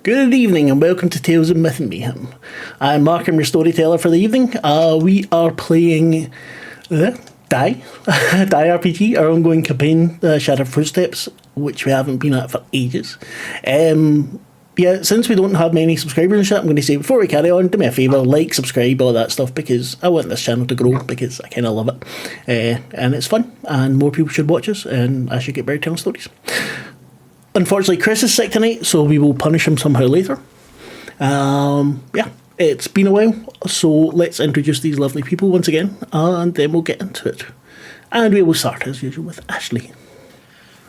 Good evening and welcome to Tales of Myth and Mayhem. I'm Marc, I'm your storyteller for the evening. We are playing Die RPG, our ongoing campaign, Shattered Footsteps, which we haven't been at for ages. Since we don't have many subscribers and shit, I'm going to say before we carry on, do me a favour, like, subscribe, all that stuff, because I want this channel to grow, because I kind of love it. And it's fun, and more people should watch us, and I should get better telling stories. Unfortunately, Chris is sick tonight, so we will punish him somehow later. It's been a while, so let's introduce these lovely people once again, and then we'll get into it. And we will start, as usual, with Ashleigh.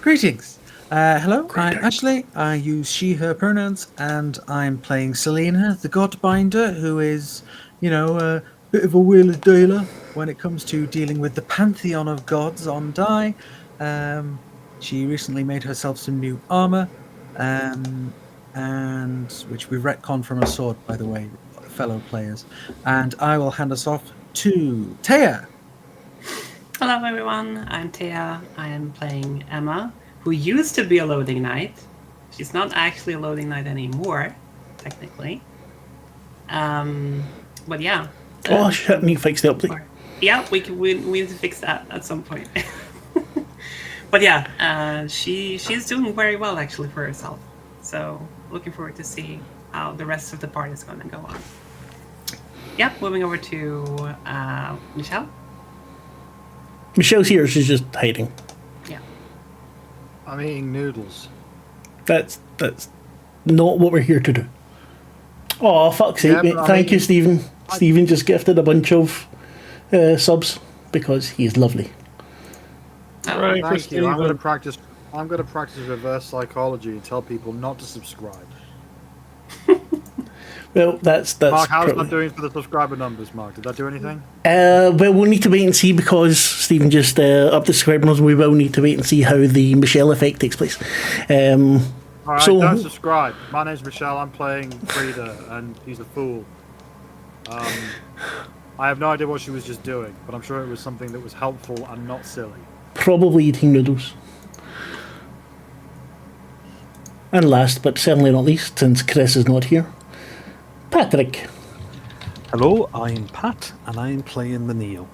Greetings. Hello, I'm Ashleigh. I use she, her pronouns, and I'm playing Selena, the Godbinder, who is, a bit of a wheeler dealer when it comes to dealing with the pantheon of gods on Die. She recently made herself some new armor, and which we retconned from a sword, by the way, fellow players. And I will hand us off to Thea. Hello, everyone. I'm Thea. I am playing Emma, who used to be a loading knight. She's not actually a loading knight anymore, technically. But yeah. Oh shit! We fixed the update. Yeah, we need to fix that at some point. But yeah, she's doing very well actually for herself. So looking forward to see how the rest of the party is going to go on. Yeah, moving over to Michelle. Michelle's here, she's just hiding. Yeah. I'm eating noodles. That's not what we're here to do. Oh, fuck's sake, mate. Thank you, Stephen. Stephen just gifted a bunch of subs because he's lovely. Right, thank you. I'm going to practice reverse psychology and tell people not to subscribe. Well, that's Mark, how's that doing for the subscriber numbers, Mark? Did that do anything? Well, we'll need to wait and see because Stephen just upped the subscriber numbers. We will need to wait and see how the Michelle effect takes place. Alright, don't subscribe. My name's Michelle, I'm playing Frida, and he's a fool. I have no idea what she was just doing, but I'm sure it was something that was helpful and not silly. Probably eating noodles. And last, but certainly not least, since Chris is not here, Patrick. Hello, I'm Pat, and I'm playing the Neo.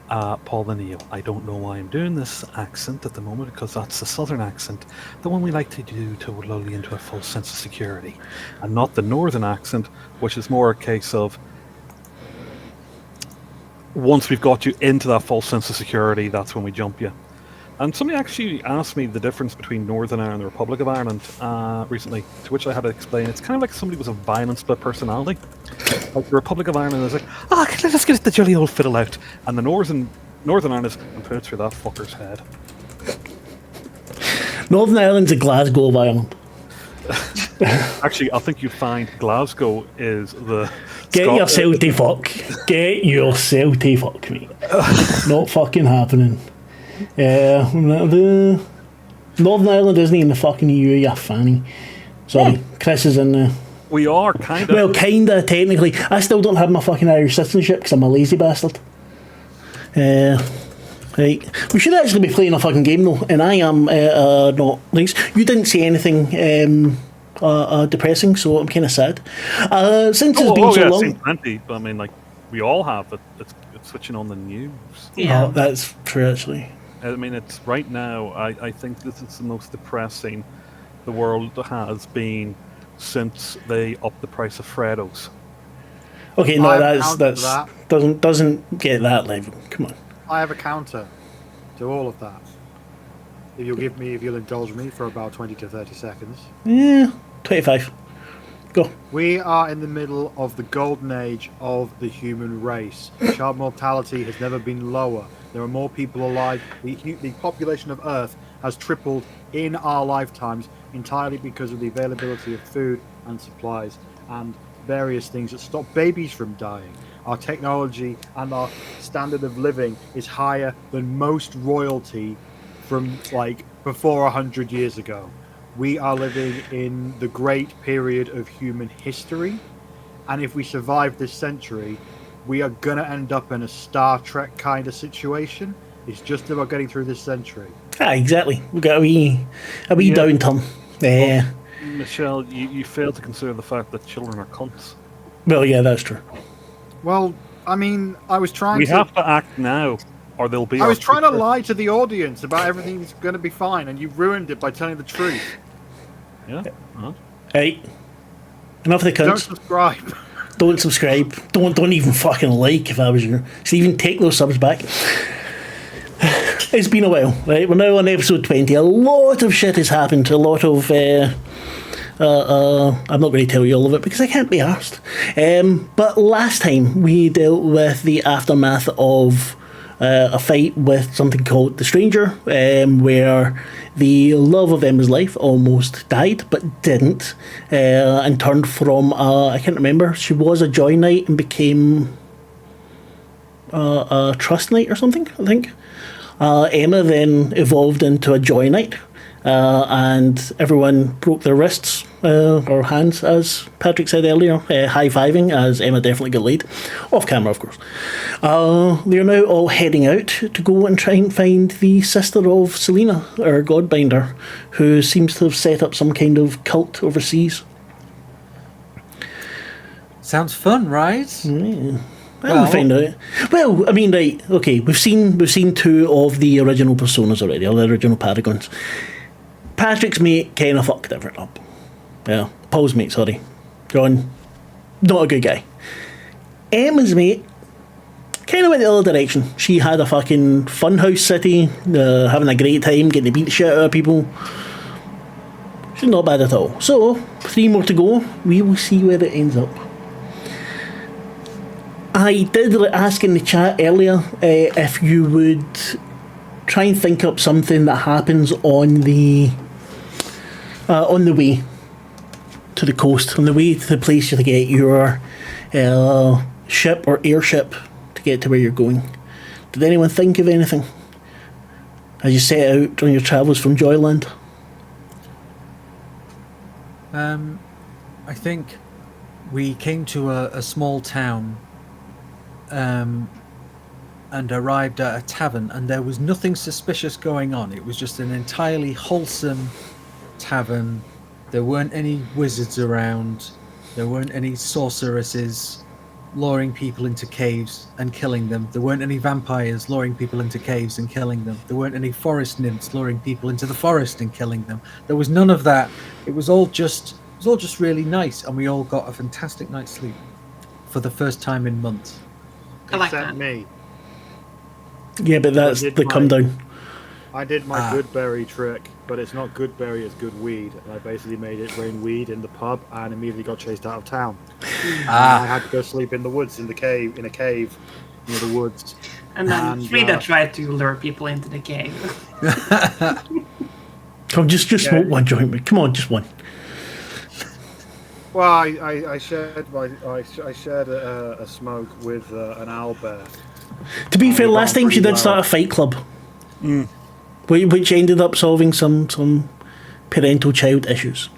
Paul the Neo. I don't know why I'm doing this accent at the moment, because that's the southern accent, the one we like to do to lull you into a false sense of security. And not the northern accent, which is more a case of once we've got you into that false sense of security, that's when we jump you. And somebody actually asked me the difference between Northern Ireland and the Republic of Ireland recently, to which I had to explain. It's kind of like somebody with a violent split personality. Like the Republic of Ireland is like, let's get the jolly old fiddle out. And the Northern Ireland is, and put it through that fucker's head. Northern Ireland's a Glasgow of Ireland. Actually, I think you find Glasgow is the... Get yourself to fuck. Get yourself to fuck, mate. Not fucking happening. Northern Ireland isn't in the fucking EU, you fanny. Sorry, Chris is in the... We are, kind of. Well, kinda, technically. I still don't have my fucking Irish citizenship because I'm a lazy bastard. Right. We should actually be playing a fucking game though, and I am not nice. You didn't say anything depressing, so I'm kind of sad. Since it's been so long... I've seen plenty, but I mean, like, we all have it. It's switching on the news. Yeah. Oh, that's true, actually. I mean, it's right now, I think this is the most depressing the world has been since they upped the price of Freddos. Okay, no, that doesn't get that level. Come on. I have a counter to all of that. If you'll indulge me for about 20 to 30 seconds. Yeah, 25. Go. We are in the middle of the golden age of the human race. Child mortality has never been lower. There are more people alive. The population of Earth has tripled in our lifetimes entirely because of the availability of food and supplies and various things that stop babies from dying. Our technology and our standard of living is higher than most royalty from like before 100 years ago. We are living in the great period of human history, and if we survive this century, we are gonna end up in a Star Trek kind of situation. It's just about getting through this century. Exactly. We've got a wee downturn. Michelle, you fail to consider the fact that children are cunts. Well, yeah, that's true. Well, I mean, I was trying We to. have to act now, or they'll be. I our was trying to future. lie to the audience about everything's going to be fine, and you ruined it by telling the truth. Yeah. Uh-huh. Right. Enough of the Don't cunts. subscribe. Don't subscribe. Don't even fucking like if I was you. So even take those subs back. It's been a while, right? We're now on episode 20. A lot of shit has happened. A lot of I'm not going to tell you all of it because I can't be arsed. But last time we dealt with the aftermath of a fight with something called the Stranger, where the love of Emma's life almost died but didn't, and turned from I can't remember. She was a Joy Knight and became a Trust Knight or something, I think. Emma then evolved into a Joy Knight, and everyone broke their wrists or hands, as Patrick said earlier, high-fiving, as Emma definitely got laid. Off camera, of course. They're now all heading out to go and try and find the sister of Selena, our Godbinder, who seems to have set up some kind of cult overseas. Sounds fun, right? We'll find out. Well, I mean, right, okay, we've seen two of the original personas already, or the original paragons. Patrick's mate kind of fucked everything up. Yeah, Paul's mate, sorry. John, not a good guy. Emma's mate kind of went the other direction. She had a fucking funhouse city, having a great time, getting to beat the shit out of people. She's not bad at all. So, 3 more to go. We will see where it ends up. I did ask in the chat earlier if you would try and think up something that happens on the way to the coast, on the way to the place to get your ship or airship to get to where you're going. Did anyone think of anything as you set out on your travels from Joyland? I think we came to a small town and arrived at a tavern, and there was nothing suspicious going on. It was just an entirely wholesome tavern. There weren't any wizards around. There weren't any sorceresses luring people into caves and killing them. There weren't any vampires luring people into caves and killing them. There weren't any forest nymphs luring people into the forest and killing them. There was none of that. It was all just really nice, and we all got a fantastic night's sleep for the first time in months. I like Except that. me. Yeah, but that's the come down. I did my good berry trick, but it's not good berry, it's good weed. And I basically made it rain weed in the pub and immediately got chased out of town. I had to go sleep in the woods, in a cave near the woods. And then Frida tried to lure people into the cave. Come on, just smoke one joint. Come on, just one. Well, I shared a smoke with an owlbear. To be fair, we last got time she pretty did start well. a fight club, which ended up solving some parental child issues.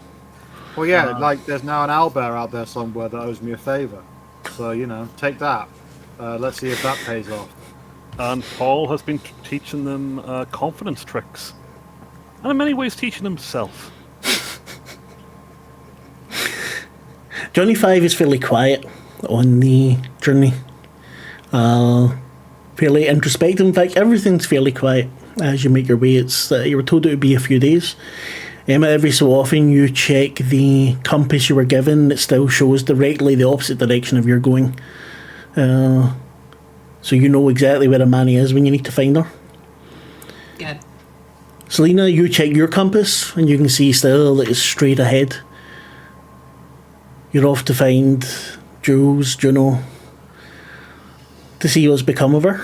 Well, yeah, like there's now an owlbear out there somewhere that owes me a favour. So, take that. Let's see if that pays off. And Paul has been teaching them confidence tricks, and in many ways teaching himself. Johnny 5 is fairly quiet on the journey. Fairly introspective. In fact, everything's fairly quiet as you make your way. It's you were told it would be a few days. Every so often you check the compass you were given. It still shows directly the opposite direction of you're going. So you know exactly where Amani is when you need to find her. Good. Selena, you check your compass and you can see still that it's straight ahead. You're off to find Juno, to see what's become of her.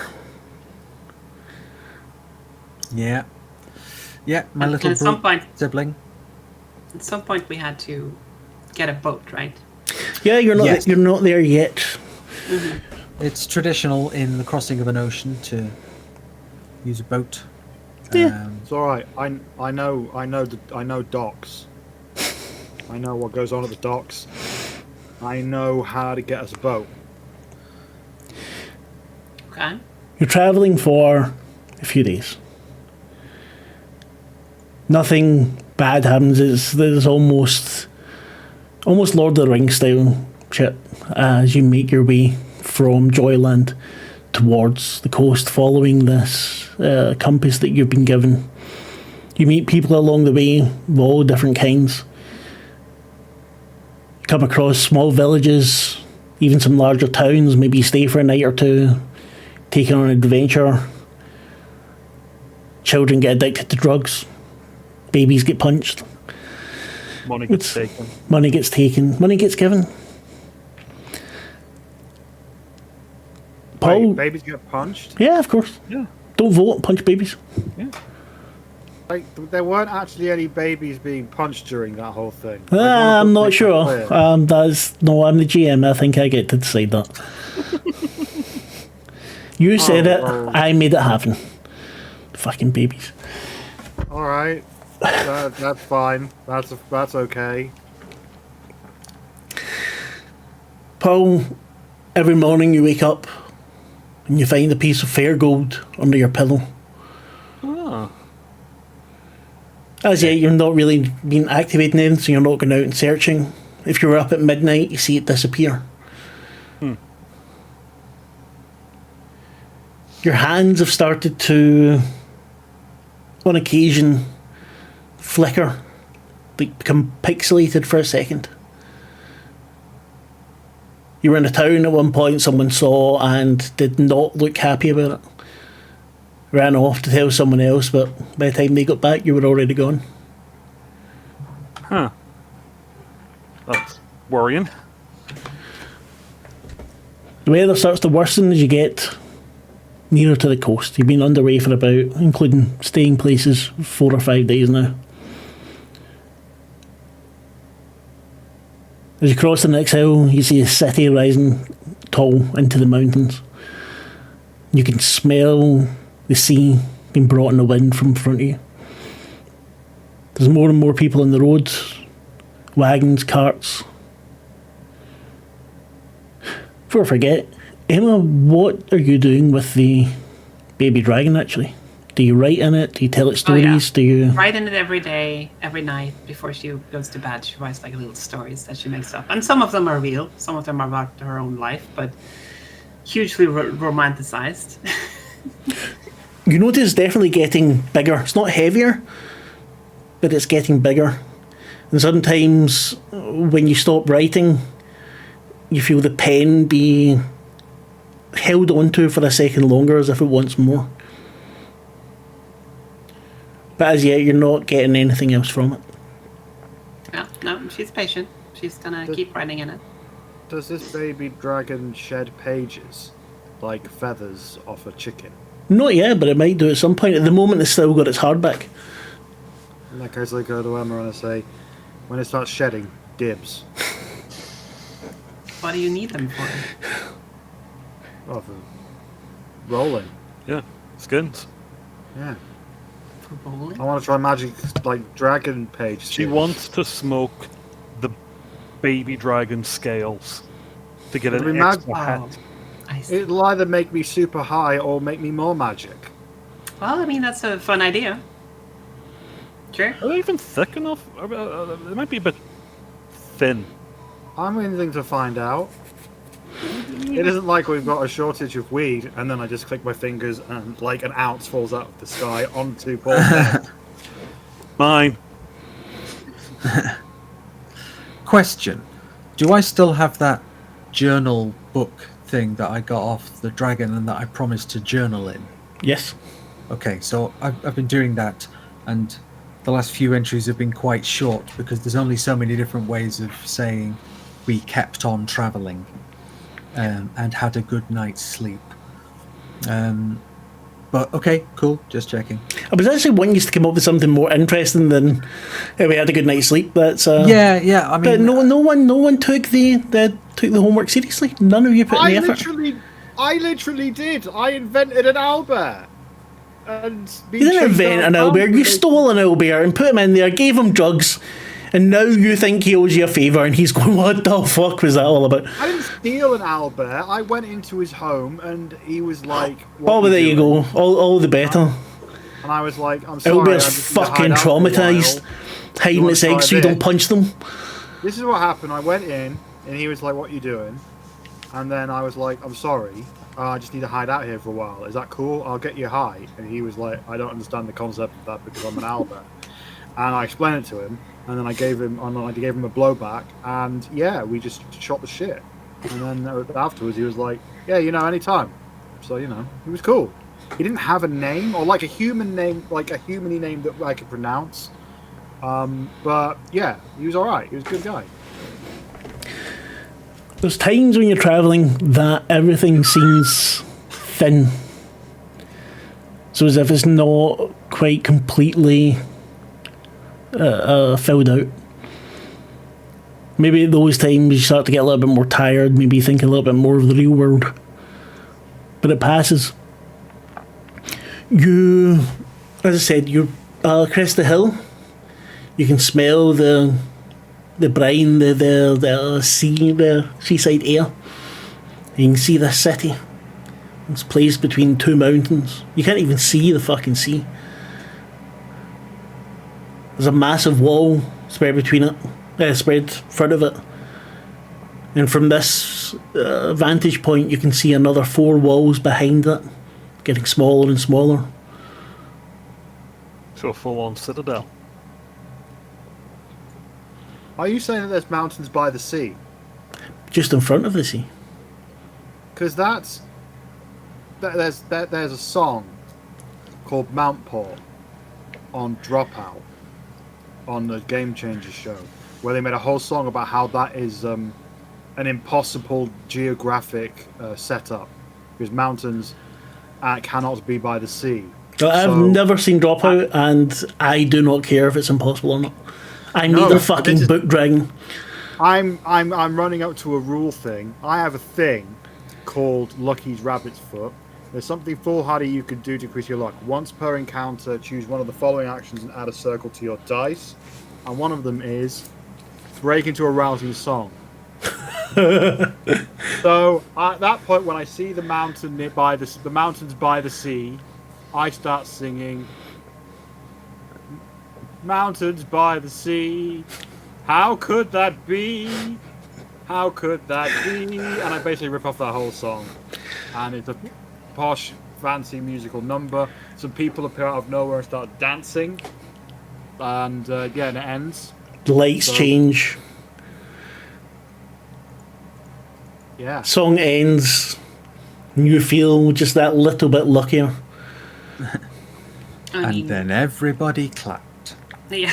Yeah, my And little at some point, sibling. at some point, we had to get a boat, right? Yeah, you're not Yes. you're not there yet. It's traditional in the crossing of an ocean to use a boat. Yeah. It's all right. I know docks. I know what goes on at the docks. I know how to get us a boat. Okay. You're travelling for a few days. Nothing bad happens. There's almost Lord of the Rings style shit as you make your way from Joyland towards the coast, following this compass that you've been given. You meet people along the way of all different kinds. You come across small villages, even some larger towns. Maybe you stay for a night or two, take on an adventure. Children get addicted to drugs. Babies get punched. Money gets taken. Money gets taken. Money gets given. Paul, Wait, babies get punched? yeah, of course. Yeah. Don't vote, punch babies. Yeah. Like, there weren't actually any babies being punched during that whole thing. I'm not sure. I'm the GM. I think I get to decide that. You said it. Oh. I made it happen. Fucking babies. Alright. That's fine. That's okay. Paul, every morning you wake up and you find a piece of fair gold under your pillow. Ah. As yet, you're not really been activating anything, so you're not going out and searching. If you're up at midnight, you see it disappear. Your hands have started to, on occasion, flicker, like become pixelated for a second. You were in a town at one point someone saw and did not look happy about it. Ran off to tell someone else, but by the time they got back, you were already gone. Huh. That's worrying. The weather starts to worsen as you get nearer to the coast. You've been underway for about, including staying places, 4 or 5 days now. As you cross the next hill, you see a city rising tall into the mountains. You can smell the sea being brought in the wind from in front of you. There's more and more people on the roads, wagons, carts. Before I forget, Emma, what are you doing with the baby dragon actually? Do you write in it? Do you tell it stories? Do you write in it every day, every night before she goes to bed? She writes like little stories that she makes up, and some of them are real, some of them are about her own life, but hugely romanticized. You notice it's definitely getting bigger. It's not heavier, but it's getting bigger. And sometimes when you stop writing, you feel the pen be held onto for a second longer as if it wants more. But as yet, you're not getting anything else from it. Yeah, no, she's patient. She's gonna keep writing in it. Does this baby dragon shed pages like feathers off a chicken? Not yet, but it might do at some point. At the moment, it's still got its hardback. In that case, I go to Emma and I say, when it starts shedding, dibs. What do you need them for? Oh, for rolling. Yeah. Skins. Yeah. For bowling? I want to try magic, like, dragon page. She skins. wants to smoke the baby dragon scales to get It'll an be extra Oh, hat. I see. It'll either make me super high or make me more magic. Well, I mean, that's a fun idea. Sure. Are they even thick enough? They might be a bit thin. I'm willing to find out. It isn't like we've got a shortage of weed, and then I just click my fingers and like an ounce falls out of the sky onto Paul's head. Mine. Question: do I still have that journal book thing that I got off the dragon and that I promised to journal in? Yes. Okay, so I've been doing that, and the last few entries have been quite short because there's only so many different ways of saying we kept on travelling and had a good night's sleep. But okay, cool, just checking. I was actually wanting you to come up with something more interesting than we had a good night's sleep. That's Yeah, I But mean, no one took the homework seriously. None of you put in the effort. I literally did. I invented an owlbear. And You didn't invent an owlbear. You stole an owlbear and put him in there, gave him drugs, and now you think he owes you a favour, and he's going, "What the fuck was that all about?" I didn't steal an owlbear. I went into his home and he was like, "What Oh, are well, there you doing?" go. All the better. And I was like, "I'm sorry." Owlbear's I just need to fucking hide out for a traumatised. while. hiding wanna its eggs so try you don't this? punch them. This is what happened. I went in, and he was like, "What are you doing?" And then I was like, "I'm sorry. I just need to hide out here for a while. Is that cool? I'll get you high." And he was like, "I don't understand the concept of that because I'm an owlbear." And I explained it to him, and then I gave him a blowback, and yeah, we just shot the shit. And then afterwards, he was like, "Yeah, anytime." So he was cool. He didn't have a name or like a human name, like a humany name that I could pronounce. But yeah, he was all right. He was a good guy. There's times when you're travelling that everything seems thin. So as if it's not quite completely filled out. Maybe at those times you start to get a little bit more tired, maybe think a little bit more of the real world. But it passes. You, as I said, you're across the hill. You can smell the brine, the sea, the seaside air. You can see the city. It's placed between two mountains. You can't even see the fucking sea. There's a massive wall spread between it, spread in front of it. And from this vantage point, you can see another 4 walls behind it, getting smaller and smaller. So a full-on citadel. Are you saying that there's mountains by the sea? Just in front of the sea. Because there's a song called Mountport on Dropout on the Game Changers show, where they made a whole song about how that is an impossible geographic setup because mountains cannot be by the sea. I've never seen Dropout, and I do not care if it's impossible or not. I'm No, neither but fucking book dragging. I'm running up to a rule thing. I have a thing called Lucky's Rabbit's Foot. There's something foolhardy you could do to increase your luck. Once per encounter, choose one of the following actions and add a circle to your dice. And one of them is break into a rousing song. So at that point, when I see the mountain the mountains by the sea, I start singing "Mountains by the sea, how could that be? How could that be?" And I basically rip off that whole song. And it's a posh, fancy musical number. Some people appear out of nowhere and start dancing. And and it ends. The lights change. Yeah. Song ends. And you feel just that little bit luckier. And then everybody clapped. Yeah.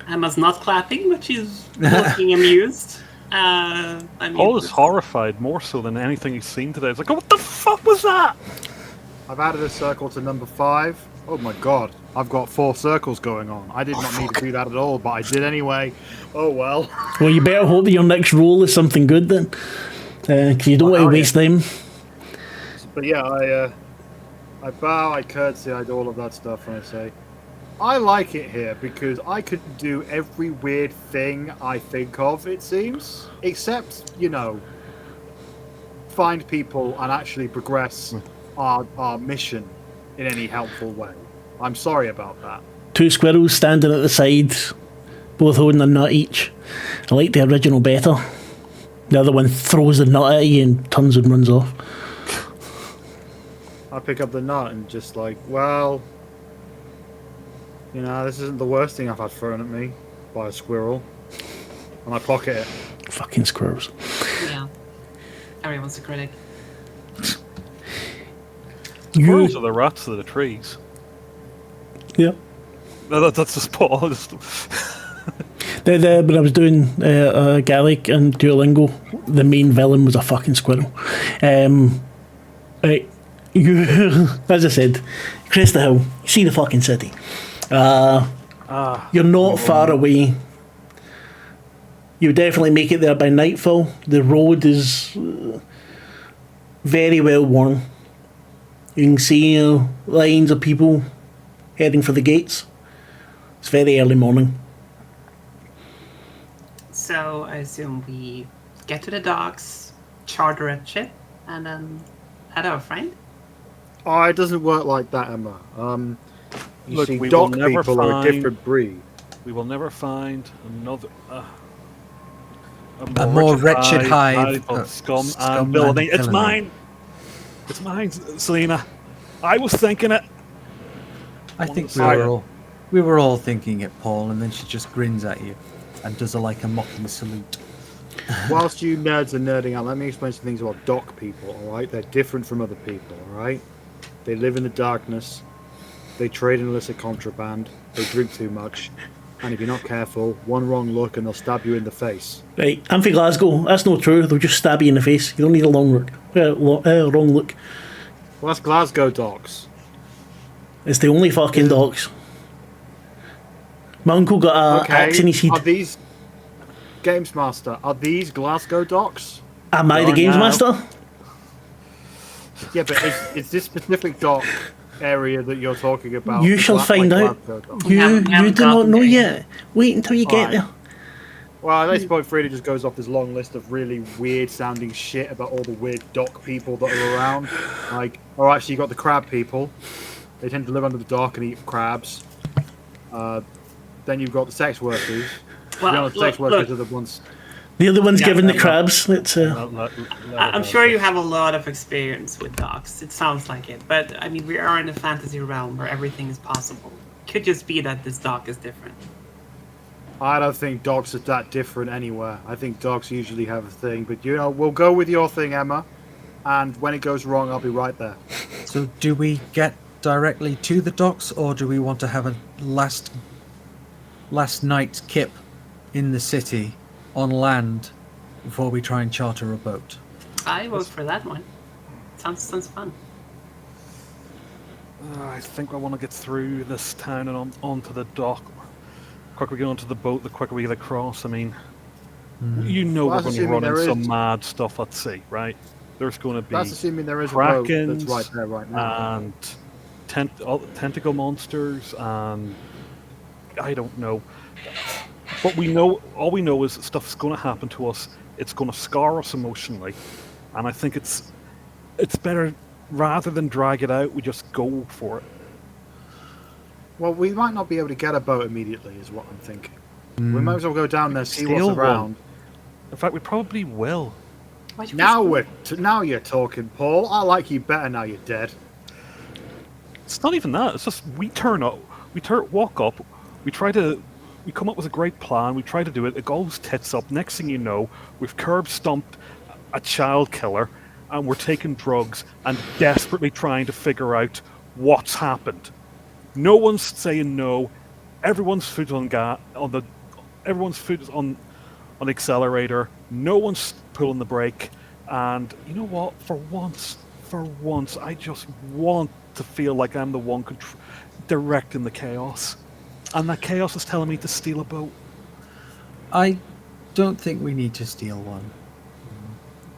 Emma's not clapping, but she's looking amused. Paul is horrified, more so than anything he's seen today. It's like, oh, what the fuck was that? I've added a circle to number 5. Oh my god, I've got 4 circles going on. I did not need to do that at all, but I did anyway. Oh well. Well, you better hope that your next roll is something good then. Because you don't want to waste them. But yeah, I bow, I curtsy, I do all of that stuff, and I say, I like it here because I could do every weird thing I think of, it seems. Except, find people and actually progress our mission in any helpful way. I'm sorry about that. 2 squirrels standing at the side, both holding a nut each. I like the original better. The other one throws the nut at you and turns and runs off. I pick up the nut and just like, well, this isn't the worst thing I've had thrown at me by a squirrel. And I pocket it. Fucking squirrels. Yeah. Everyone's a critic. Squirrels are the rats of the trees. Yeah. No, that's just Paul. When I was doing Gaelic and Duolingo, the main villain was a fucking squirrel. You, as I said, crest the hill, see the fucking city. You're not far away. You would definitely make it there by nightfall. The road is very well worn. You can see lines of people heading for the gates. It's very early morning. So I assume we get to the docks, charter a ship, and then head out, right? Oh, it doesn't work like that, Emma. You Look, see, we will dock never people are a find- different breed. We will never find another. A more wretched hive of of scum scum and villainy. and It's villainy. mine. It's mine, Selena. I was thinking it. I One think of the we were all thinking it, Paul, and then she just grins at you and does a mocking salute. Whilst you nerds are nerding out, let me explain some things about dock people, alright? They're different from other people, alright? They live in the darkness, they trade in illicit contraband, they drink too much, and if you're not careful, one wrong look and they'll stab you in the face. Right, I'm from Glasgow. That's not true. They'll just stab you in the face. You don't need a long look. Wrong look. Well, that's Glasgow docks. It's the only fucking docks. My uncle got a axe in his head. Are these... Games Master, are these Glasgow docks? Am I the Darn games now. master? Yeah, but is this specific dock area that you're talking about... You shall find out. Glasgow docks? You haven't do not gotten know there yet. Wait until you get Alright. there. Well, at this point, Frida just goes off this long list of really weird-sounding shit about all the weird dock people that are around. Like, alright, so you got the crab people. They tend to live under the dock and eat crabs. Then you've got the sex workers. Well, The sex look, workers are the ones... They're the ones Yeah, giving the yeah. crabs. It's I'm sure you have a lot of experience with dogs. It sounds like it. But, I mean, we are in a fantasy realm where everything is possible. Could just be that this dog is different. I don't think dogs are that different anywhere. I think dogs usually have a thing. But, you know, we'll go with your thing, Emma. And when it goes wrong, I'll be right there. So, do we get directly to the docks, or do we want to have a last night's kip in the city on land before we try and charter a boat? I vote for that one. Sounds fun. I think I want to get through this town and onto the dock. The quicker we get onto the boat, the quicker we get across. I mean, you know Well, we're that's going to assuming run into there some is- mad stuff at sea, right? There's going to be That's assuming there is a boat that's krakens right there right now. and tentacle monsters, and I don't know. But all we know is stuff's going to happen to us. It's going to scar us emotionally, and I think it's better rather than drag it out. We just go for it. Well, we might not be able to get a boat immediately, is what I'm thinking. We might as well go down there, see Steal what's one. around. In fact, we probably will. Why'd you Now push me? now you're talking, Paul. I like you better now you're dead. It's not even that. It's just we walk up, we come up with a great plan, we try to do it, it goes tits up. Next thing you know, we've curb stomped a child killer, and we're taking drugs and desperately trying to figure out what's happened. No one's saying no. Everyone's foot everyone's foot is on the accelerator. No one's pulling the brake. And you know what? For once, I just want to feel like I'm the one directing the chaos. And that chaos is telling me to steal a boat. I don't think we need to steal one.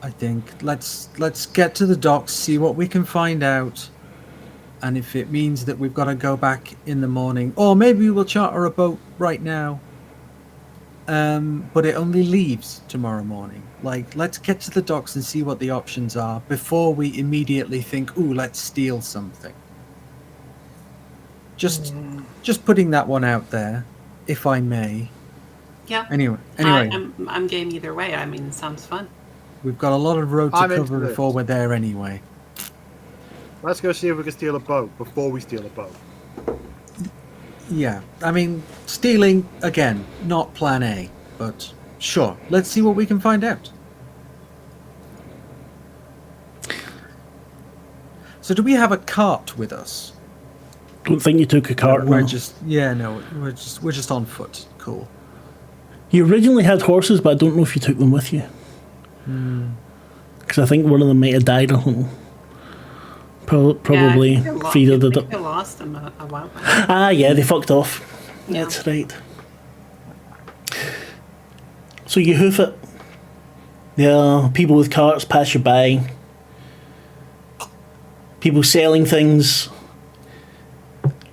I think let's get to the docks, see what we can find out, and if it means that we've got to go back in the morning, or maybe we'll charter a boat right now. But it only leaves tomorrow morning. Let's get to the docks and see what the options are before we immediately think, "Ooh, let's steal something." Just putting that one out there, if I may. Yeah. Anyway, I'm game either way. I mean, it sounds fun. we've got a lot of road to I'm into cover this. before we're there anyway. Let's go see if we can steal a boat before we steal a boat. Yeah, I mean, stealing, again, not plan A, but sure, let's see what we can find out. So do we have a cart with us? don't think you took a cart. We're No. we're just on foot. Cool. You originally had horses, but I don't know if you took them with you. Because I think one of them might have died or something. Probably Frida did it. I lost them a while back. Ah, yeah, they fucked off. Yeah. That's right. So you hoof it. Yeah, people with carts pass you by. People selling things.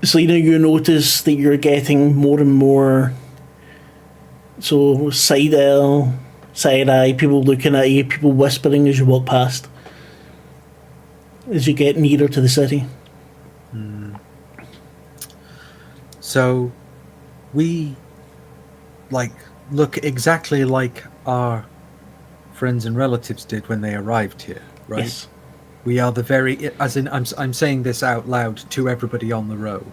So you notice that you're getting more and more. So side eye, people looking at you, people whispering as you walk past. As you get nearer to the city. So we look exactly like our friends and relatives did when they arrived here, right? Yes. We are the very, as in, I'm saying this out loud to everybody on the road,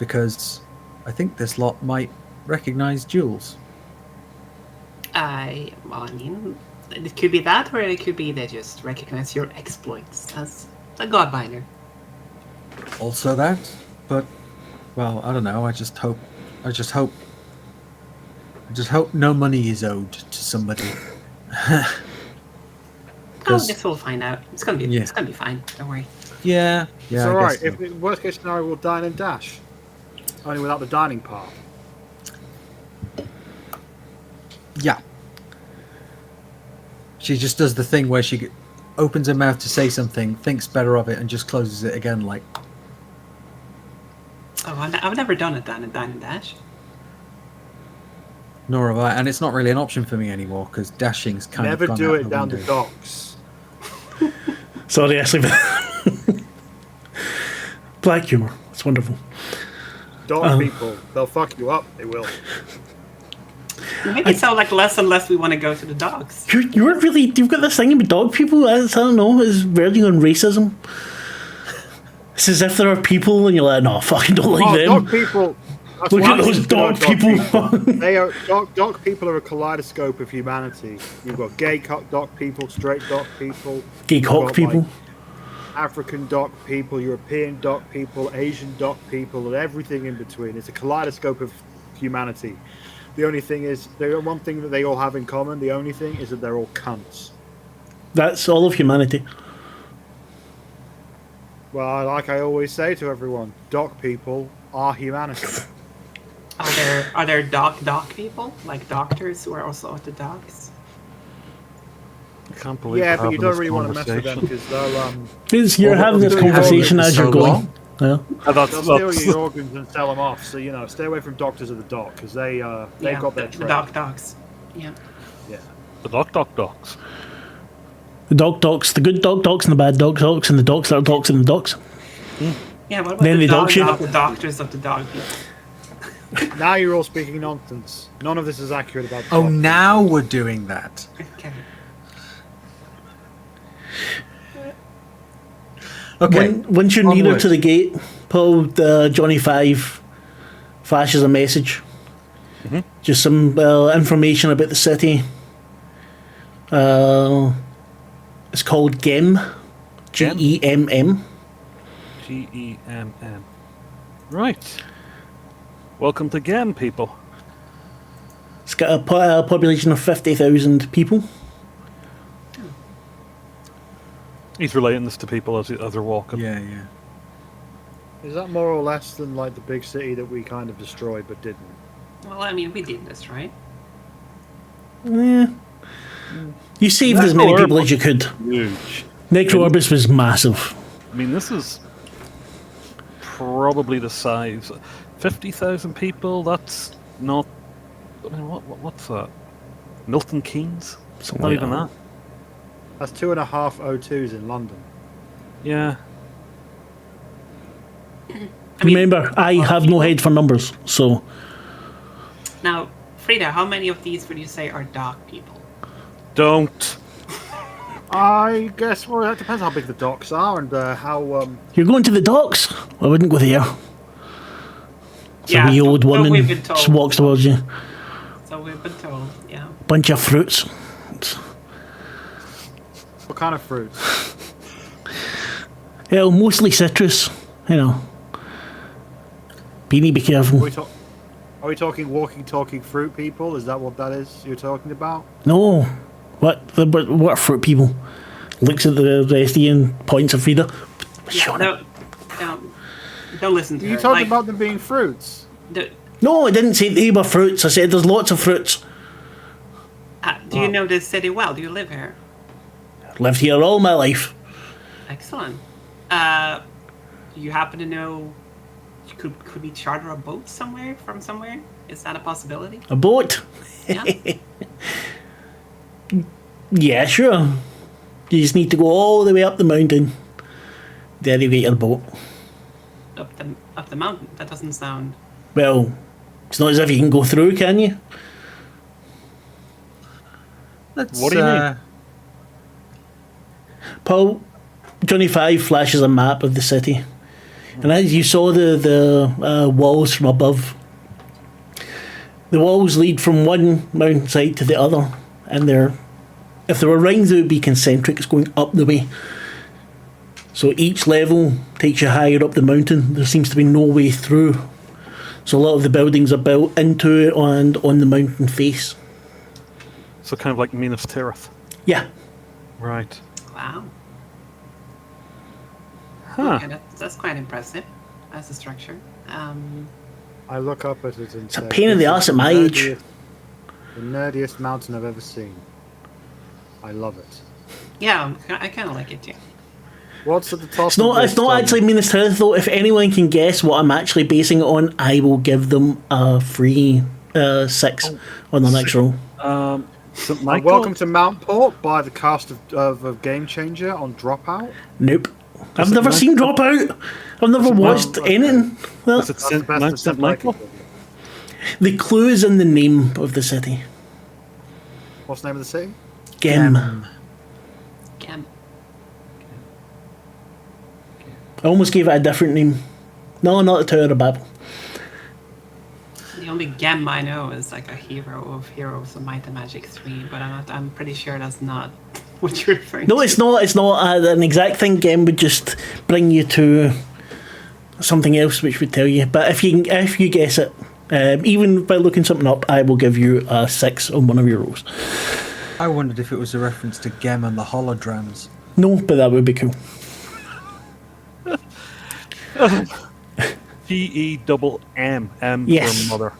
because I think this lot might recognize Jules. I mean, it could be that, or it could be they just recognize your exploits as a godbinder. Also that, but well, I don't know. I just hope no money is owed to somebody. Oh, I guess we'll find out. It's gonna be fine. Don't worry. Yeah, It's I all right. guess If worst case scenario, we'll dine and dash. Only without the dining part. yeah. She just does the thing where she opens her mouth to say something, thinks better of it, and just closes it again. Like, Oh, I've never done a dine and dash. nor have I, and it's not really an option for me anymore because dashing's kind Never of gone do out it the down window. the docks. Sorry, Ashleigh. Black humor. It's wonderful. Dock people, they'll fuck you up. They will. You make it sound like less and less we want to go to the dogs. You've got this thing with dog people. I don't know. It's verging on racism. It's as if there are people and you're like, no, I fucking don't like them. Dog people. That's Look what at those happens to dog people. They are dog people are a kaleidoscope of humanity. You've got gay dog people, straight dog people, Gay you've cock got, people. like, African dog people, European dog people, Asian dog people, and everything in between. It's a kaleidoscope of humanity. The only thing is, the one thing that they all have in common, the only thing is that they're all cunts. That's all of humanity. Well, like I always say to everyone, dog people are humanity. Are there dog people, like doctors who are also at the dogs? I can't believe Yeah, we're but you having don't this really want to mess with them conversation. because they'll You're having this they'll- conversation as you're so going. long. Yeah. they'll steal your organs and sell them off. So stay away from doctors of the dog because they've got their the trade. dogs. Yeah. Yeah. The dogs. The dog docs, the good dog docs and the bad dog docs, and the docs that are docs and the docs. Yeah. What about Then the they dog shit. the doctors of the dog people? Now you're all speaking nonsense. None of this is accurate about. The Oh, dog. now we're doing that. Okay. Okay. Once you're nearer Onward. to the gate, pull the Johnny Five flashes a message. Just some information about the city. It's called Gemm. Gemm. Gemm. Right. Welcome to Gemm, people. It's got a population of 50,000 people. He's relating this to people as they're walking. Yeah. Is that more or less than like the big city that we kind of destroyed but didn't? Well, I mean, we did this, right? Yeah. You saved as many people as you could. Huge. Necro Orbis was massive. I mean, this is probably the size. 50,000 people, that's not... I mean, what's that? Milton Keynes? Something Not like even that. That's 2.5 O2s in London. Yeah. I mean, Remember, I have no head for numbers, so now, Frida, how many of these would you say are dog people? Don't. I guess that depends how big the docks are and how. you're going to the docks. I wouldn't go there. It's a wee old so woman we've been told. just walks towards you. So we've been told, yeah. Bunch of fruits. What kind of fruits? Hell, mostly citrus. You know. Beanie, be careful. Are we talking walking, talking fruit people? Is that what that is you're talking about? No. What are fruit people? Looks at the rest of you and points at Frida. Yeah, don't listen to You her. talking Like, about them being fruits? No, I didn't say they were fruits. I said there's lots of fruits. do you know this city well? Do you live here? Lived here all my life. Excellent. You happen to know? Could we charter a boat from somewhere? Is that a possibility? A boat? Yeah. Yeah, sure. You just need to go all the way up the mountain. There you get your boat. Up the up the mountain. That doesn't sound. Well, it's not as if you can go through, can you? Let's, What do you mean? Paul, Johnny Five flashes a map of the city, and as you saw the walls from above, the walls lead from one mountainside to the other, and if there were rings, they would be concentric. It's going up the way. So each level takes you higher up the mountain. There seems to be no way through. So a lot of the buildings are built into it and on the mountain face. So kind of like Minas Tirith. Yeah. Right. Wow. Huh. Okay, that's quite impressive as a structure. I look up at it and It's say, a pain in the "This arse is at my age." The nerdiest mountain I've ever seen. I love it. Yeah, I kind of like it too. What's at the top? It's not actually Minas Tirith though. If anyone can guess what I'm actually basing it on, I will give them a free 6 on the next roll. St. Michael? Welcome to Mountport by the cast of Game Changer on Dropout. Nope. I've it never Mike- seen Dropout. I've never watched okay. anything. Well, Is it That's the St. best Mount of St. Michael? the clue is in the name of the city. What's the name of the city? Gemm. Gemm. I almost gave it a different name. No, not the Tower of Babel. The only Gemm I know is like a hero of Heroes of Might and Magic 3, but I'm pretty sure that's not what you're referring No, to. it's not. It's not an exact thing. Gemm would just bring you to something else, which would tell you. But if you guess it, even by looking something up, I will give you a 6 on one of your rolls. I wondered if it was a reference to Gemm and the holograms. No, but that would be cool. Gemm. M Yes. for mother.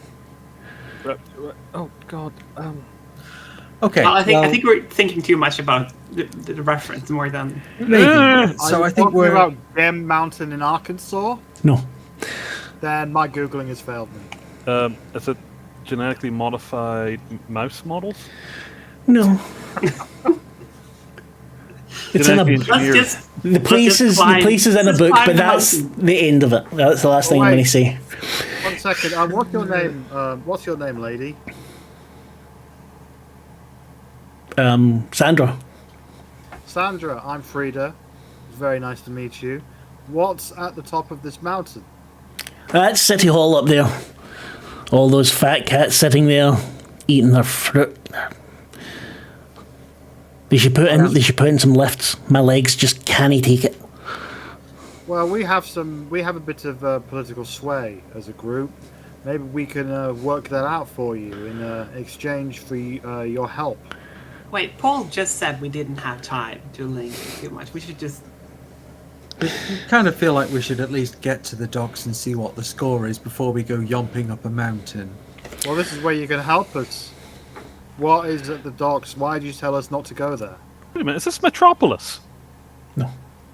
Oh God. Okay. Well, I think well, I think we're thinking too much about the reference more than. maybe. Are So you I think talking we're about Gemm Mountain in Arkansas. No. Then my googling has failed me. Is it genetically modified mouse models? No. It's in a. Genetically Let's engineered. just. The place is in a let's book, climb but the that's mountain. the end of it. That's the last thing I'm wait. going to say. 1 second. What's your name? What's your name, lady? Sandra. Sandra. I'm Frida. Very nice to meet you. What's at the top of this mountain? That's City Hall up there. All those fat cats sitting there eating their fruit. They should put in some lifts. My legs just can't take it. Well, we have a bit of political sway as a group. Maybe we can work that out for you in exchange for your help. Wait, Paul just said we didn't have time to link too much. We should just. I kind of feel like we should at least get to the docks and see what the score is before we go yomping up a mountain. Well, this is where you can help us. What is at the docks? Why did you tell us not to go there? Wait a minute. Is this Metropolis? No.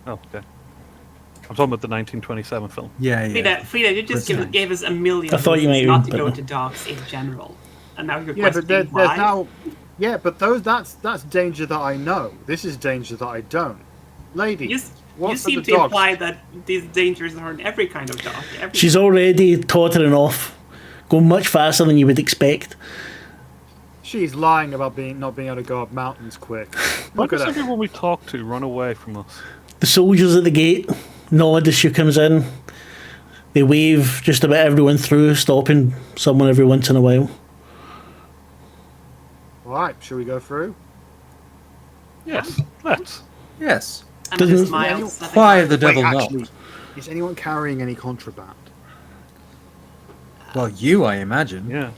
Oh, okay. I'm talking about the 1927 film. Yeah. Frida, you just Brilliant. gave us a million I thought you reasons might not be, to but go no. to docks in general, and now you're Yeah, but questioning there's why. now. Yeah, but that's danger that I know. This is danger that I don't. Lady, You what's seem at to the docks? imply that these dangers are in every kind of dock. She's already tottering off, going much faster than you would expect. She's lying about not being able to go up mountains quick. Why Look at does her. everyone we talk to run away from us? The soldiers at the gate nod as she comes in. They wave just about everyone through, stopping someone every once in a while. All right, shall we go through? Yes, let's. Yes. And with Doesn't- smiles, nothing Why like- the devil Wait, not? actually, is anyone carrying any contraband? Well, you, I imagine. Yeah.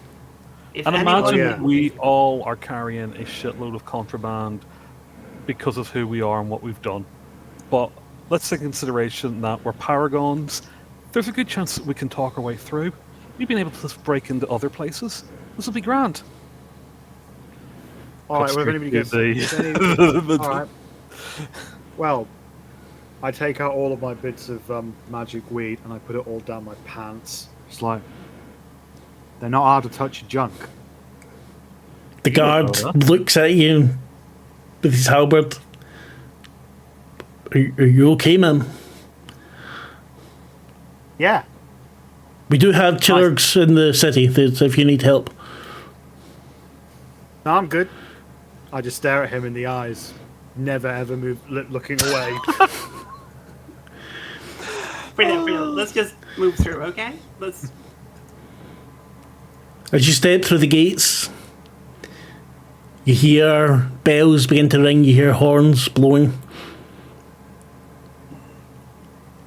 If And anyone- imagine yeah. we all are carrying a shitload of contraband because of who we are and what we've done. But let's take into consideration that we're paragons. There's a good chance that we can talk our way through. We've been able to just break into other places. This will be grand. All right, well, if anybody gets... The- All right. Well, I take out all of my bits of magic weed and I put it all down my pants. It's like... They're not hard to touch junk. The guard know looks at you with his halberd. Are you okay, ma'am? Yeah. We do have chirurgs in the city if you need help. No, I'm good. I just stare at him in the eyes, never ever move, looking away. Brilliant. Let's just move through, okay? Let's. As you step through the gates, you hear bells begin to ring, you hear horns blowing.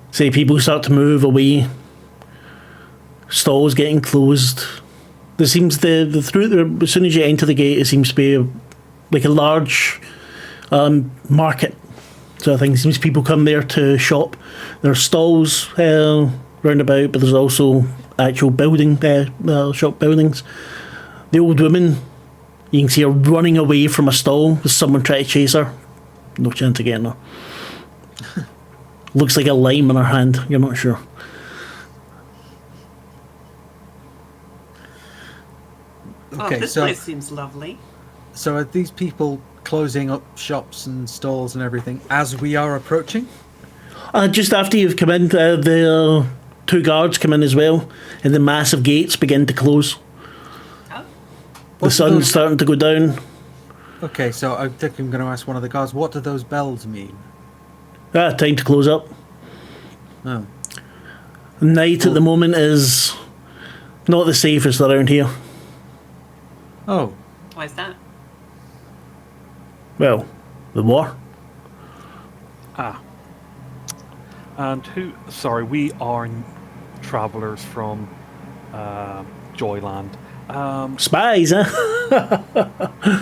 Say people start to move away. Stalls getting closed. There seems the through there, as soon as you enter the gate, it seems to be like a large market. So I think it seems people come there to shop. There are stalls round about, but there's also actual shop buildings. The old woman, you can see her running away from a stall with someone trying to chase her. No chance of getting her. Looks like a lime in her hand. You're not sure. Okay, this place seems lovely. So are these people closing up shops and stalls and everything as we are approaching? Just after you've come in, the two guards come in as well, and the massive gates begin to close. Oh. The sun's starting to go down. Okay, so I think I'm going to ask one of the guards, what do those bells mean? Time to close up. Oh. Night at the moment is not the safest around here. Oh. Why is that? Well, the war. And sorry, we are travellers from Joyland. Spies, huh?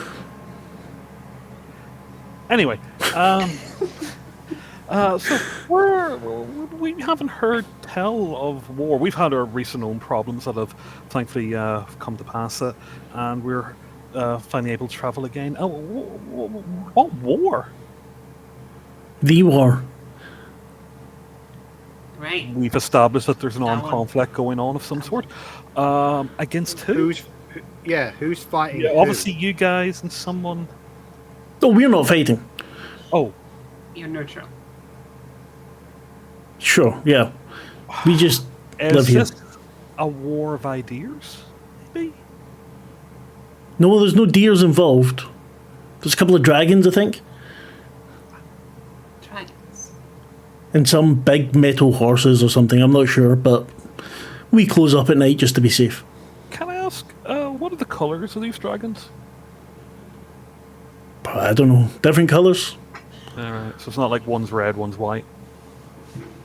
Anyway, so we haven't heard tell of war. We've had our recent own problems that have thankfully come to pass, and we're finally able to travel again. Oh, what war? The war. Right. We've established that there's an armed That one. conflict going on of some sort. Against who? Who's fighting? Yeah, who? obviously you guys and someone. Oh, we're not fighting. Oh, You're neutral. Sure, yeah. We just live is here. this a war of ideas? Maybe. No, there's no deers involved. There's a couple of dragons, I think, Dragons. and some big metal horses or something. I'm not sure, but we close up at night just to be safe. Can I ask, what are the colours of these dragons? I don't know. Different colours? Alright, so it's not like one's red, one's white.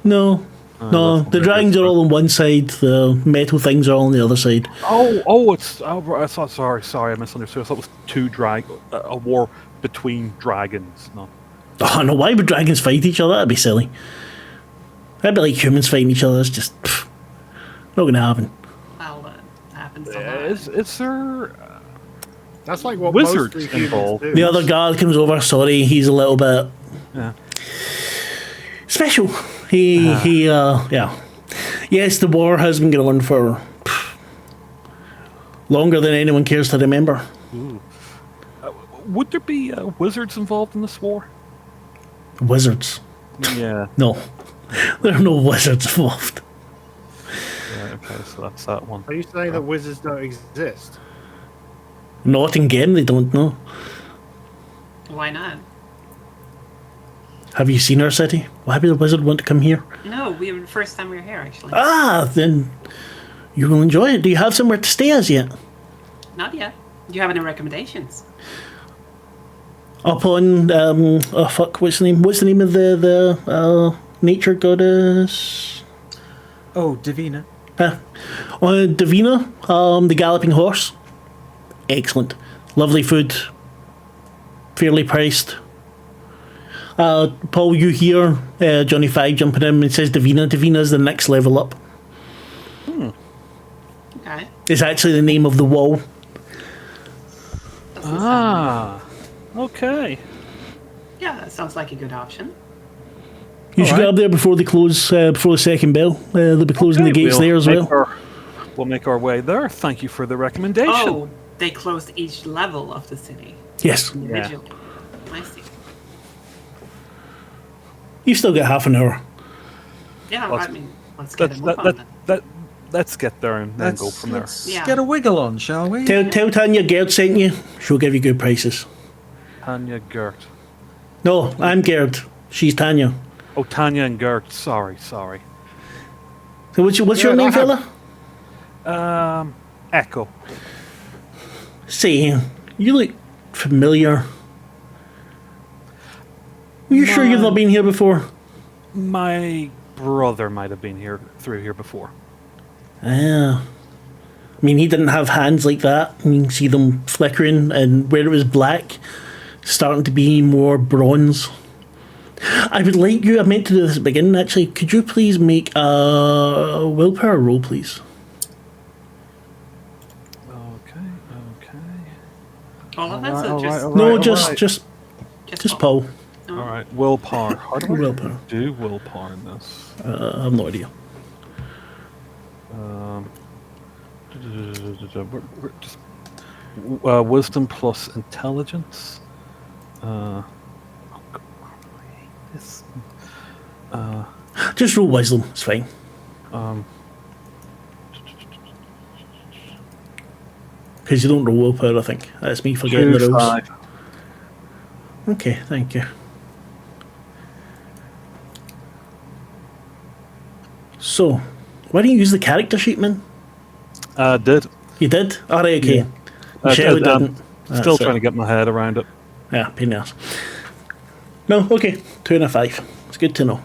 No. No, that's the what dragons it is. are all on one side, the metal things are all on the other side. I thought, sorry, I misunderstood. I thought it was a war between dragons. No. Oh no, why would dragons fight each other? That'd be silly. That'd be like humans fighting each other. It's just not going to happen. Well, that happens a lot. Is there That's like what wizards most humans involved? do. The other guard comes over. Sorry, he's a little bit Yeah. special. Yeah. Yes, the war has been going on for longer than anyone cares to remember. Would there be wizards involved in this war? Wizards. Yeah. No. There are no wizards involved. Yeah, okay, so that's that one. Are you saying that wizards don't exist? Not in Gemm, they don't know. Why not? Have you seen our city? Why would a wizard want to come here? No, we were the first time we were here, actually. Then you will enjoy it. Do you have somewhere to stay as yet? Not yet. Do you have any recommendations? Up on what's the name? What's the name of the nature goddess? Oh, Davina. On Davina, the galloping horse. Excellent, lovely food, fairly priced. Paul, you hear Johnny Five jumping in and says Davina. Davina's the next level up. Okay. It's actually the name of the wall. Doesn't sound- Okay. Yeah, that sounds like a good option. You should Alright. get up there before they close, before the second bell. They'll be closing the gates there as well. We'll make our way there. Thank you for the recommendation. Oh, they closed each level of the city Yes, individually. I see. you've still got half an hour. Yeah, Let's- I mean, let's get a That, move that, on that, then. that, let's get there and then go from there. Let's Yeah. get a wiggle on, shall we? Tell Tanya Gerd sent you. She'll give you good prices. Tanya, Gert. No, I'm Gerd. She's Tanya. Oh, Tanya and Gert. Sorry. So what's your Yeah, name, I have- fella? Echo. Say, you look familiar. Are you sure you've not been here before? My brother might have been through here before. Ah. I mean, he didn't have hands like that. You can see them flickering, and where it was black, starting to be more bronze. I would like you, I meant to do this at the beginning actually, could you please make a willpower roll, please? Okay. All of us, or just, No, just Paul? Paul. All right, willpower. How do I Willpower. do willpower in this? I have no idea. We're just wisdom plus intelligence. Oh God, I hate this. Just roll wisdom, it's fine. Because you don't roll willpower, I think. That's me forgetting the rules. 5. Okay, thank you. So, why don't you use the character sheet, man? Did. You did? Alright, okay. Yeah. Michelle I'm didn't. still That's trying to it. get my head around it. Yeah, pain in the ass. No, okay. 2 and a 5. It's good to know.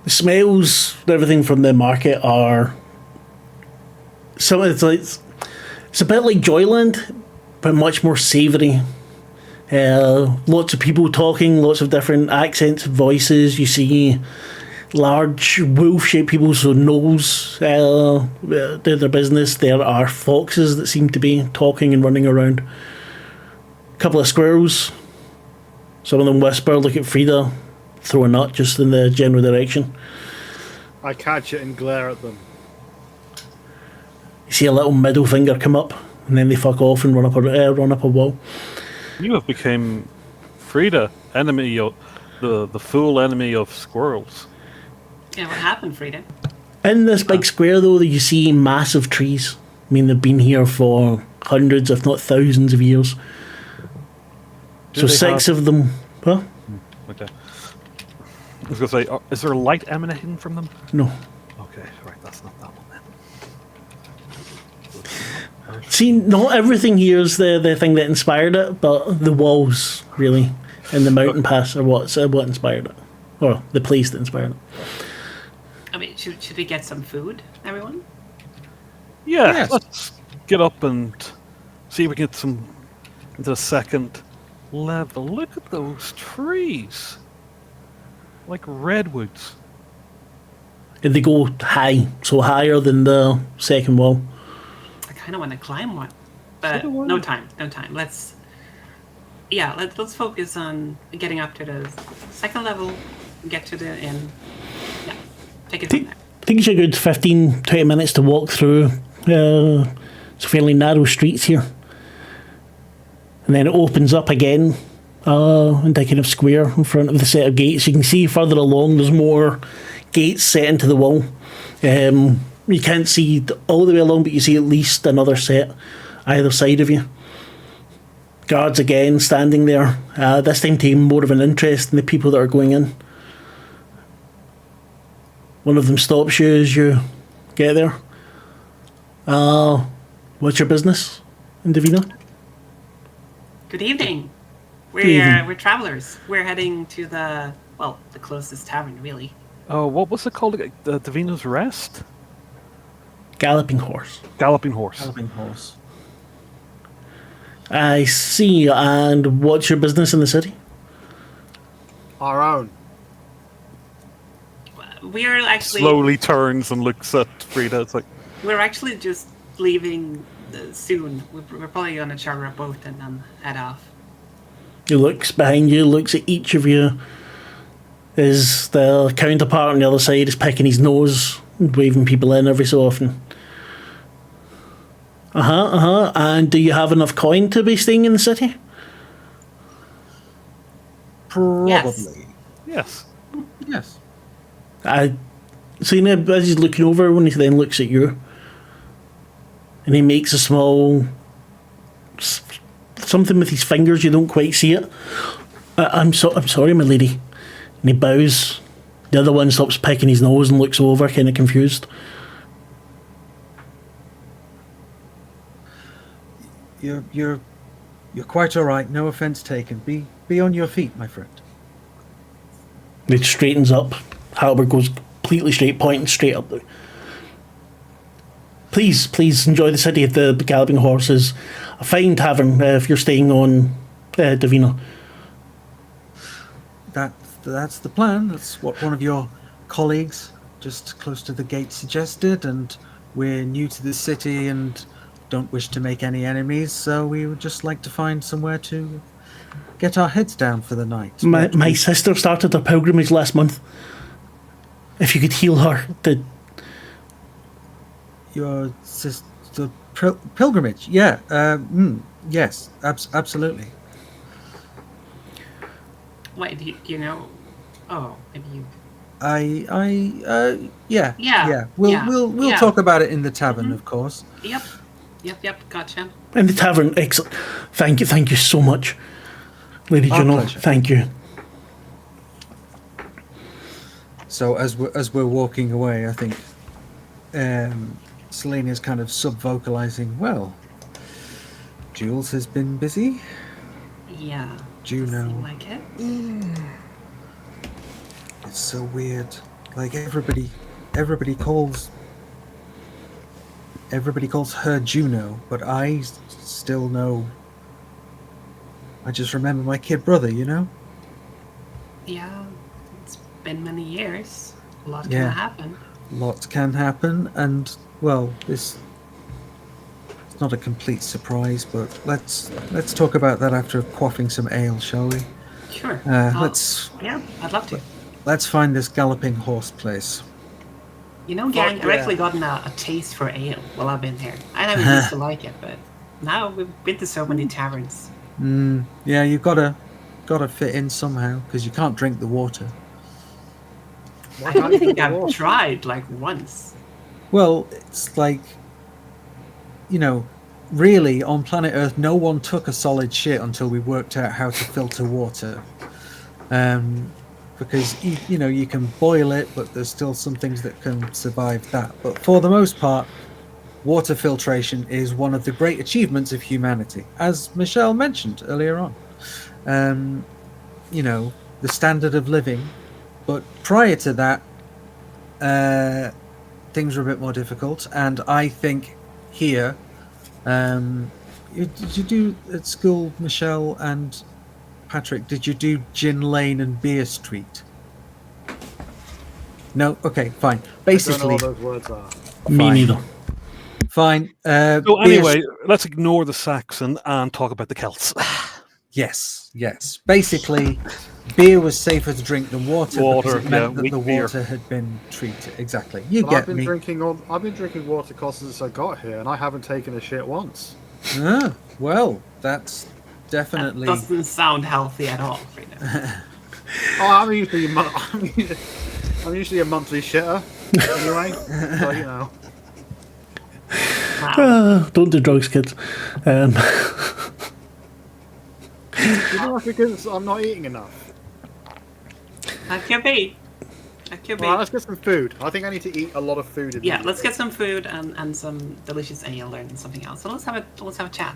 The smells and everything from the market are... So it's a bit like Joyland, but much more savoury. Lots of people talking, lots of different accents, voices. You see large wolf-shaped people, so gnolls do their business. There are foxes that seem to be talking and running around. A couple of squirrels. Some of them whisper, look at Frida, throw a nut just in the general direction. I catch it and glare at them. You see a little middle finger come up, and then they fuck off and run up a wall. You have become Frida, enemy of the full enemy of squirrels. Yeah, what happened, Frida? In this big square, though, you see massive trees. I mean, they've been here for hundreds, if not thousands of years. So they 6 have- of them... Well, Okay. I was going to say, is there light emanating from them? no. Okay, right, that's not that one then. See, not everything here is the thing that inspired it, but the walls, really, and the mountain pass are what inspired it. Or the place that inspired it. I mean, should we get some food, everyone? Yeah, Yes. let's get up and see if we can get some into the second level. Look at those trees. Like redwoods. And they go high, so higher than the second wall. I kind of want to climb one, but So do I. no time. Let's focus on getting up to the second level, get to the inn. Yeah, take it from there. I think it's a good 15, 20 minutes to walk through. It's fairly narrow streets here. And then it opens up again into a kind of square in front of the set of gates. You can see further along there's more gates set into the wall. You can't see all the way along, but you see at least another set either side of you. Guards again standing there, this time taking more of an interest in the people that are going in. One of them stops you as you get there. What's your business in Davina? Good evening. Good evening. We're travelers. We're heading to the closest tavern, really. Oh, what was it called? The Davina's Rest? Galloping horse. Galloping Horse. Galloping horse. I see. And what's your business in the city? Our own. We're actually Slowly turns and looks at Frida. It's like, we're actually just leaving soon. We're probably gonna charter a boat and then head off. He looks behind you, looks at each of you. Is the counterpart on the other side is picking his nose, waving people in every so often. And do you have enough coin to be staying in the city? Probably. yes. Yes. So you know, as he's looking over, when he then looks at you, and he makes a small something with his fingers. You don't quite see it. I'm sorry, my lady. And he bows. The other one stops picking his nose and looks over, kind of confused. You're quite all right. No offense taken. Be on your feet, my friend. He straightens up. Halberd goes completely straight, pointing straight up. Please enjoy the city of the Galloping Horses. A fine tavern if you're staying on Davina. That's the plan. That's what one of your colleagues just close to the gate suggested, and we're new to the city and don't wish to make any enemies, so we would just like to find somewhere to get our heads down for the night. My sister started a pilgrimage last month. If you could heal her, Your sister pilgrimage? Yeah. Yes. Absolutely. Wait, do you know? Oh, maybe you. Yeah. Yeah. We'll talk about it in the tavern, of course. Yep. Gotcha. in the tavern, excellent. Thank you so much, Lady Our Juno. pleasure. Thank you. So as we're walking away, I think Selena's kind of sub-vocalizing. Well, Jules has been busy. Yeah. Juno. Seem like it. It's so weird. Like everybody calls her Juno, but I still know. I just remember my kid brother, you know? Yeah. It's been many years. A lot Yeah. can happen. Lots can happen, and well, it's not a complete surprise, but let's talk about that after quaffing some ale, shall we? Sure. Yeah, I'd love to. Let's find this galloping horse place. You know, gang, I've actually gotten a taste for ale while I've been here. I never used to like it, but now we've been to so many taverns. Yeah, you've gotta fit in somehow because you can't drink the water. I don't think I've tried like once. Well, it's like, you know, really on planet Earth, no one took a solid shit until we worked out how to filter water. Because you know, you can boil it, but there's still some things that can survive that. But for the most part, water filtration is one of the great achievements of humanity, as Michelle mentioned earlier on. You know, the standard of living. But prior to that, things were a bit more difficult. And I think here, did you do at school, Michelle and Patrick, did you do Gin Lane and Beer Street? No? Okay, fine. Basically, I don't know what those words are. Me neither. Fine. So anyway, let's ignore the Saxon and talk about the Celts. Yes. Basically, beer was safer to drink than water because it meant that weak the beer. water had been treated. Exactly. You But get I've been me. drinking water since I got here, and I haven't taken a shit once. Ah, well, that's definitely. That doesn't sound healthy at all right now. Oh, I'm usually a monthly shitter anyway. So you know. Wow. Don't do drugs, kids. You know, it's because I'm not eating enough. That could be. Well, let's get some food. I think I need to eat a lot of food. Yeah, let's get some food and some delicious ale and something else. So let's have a chat.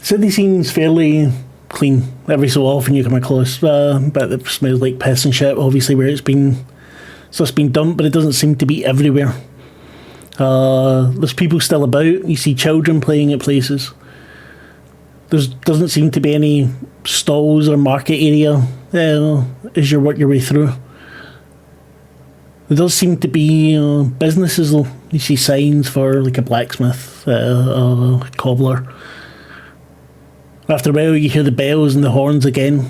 City seems fairly clean. Every so often you come across but it smells like piss and shit, obviously, where it's been dumped, but it doesn't seem to be everywhere. There's people still about. You see children playing at places. There doesn't seem to be any stalls or market area as you work your way through. There does seem to be businesses though. You see signs for like a blacksmith, a cobbler. After a while you hear the bells and the horns again,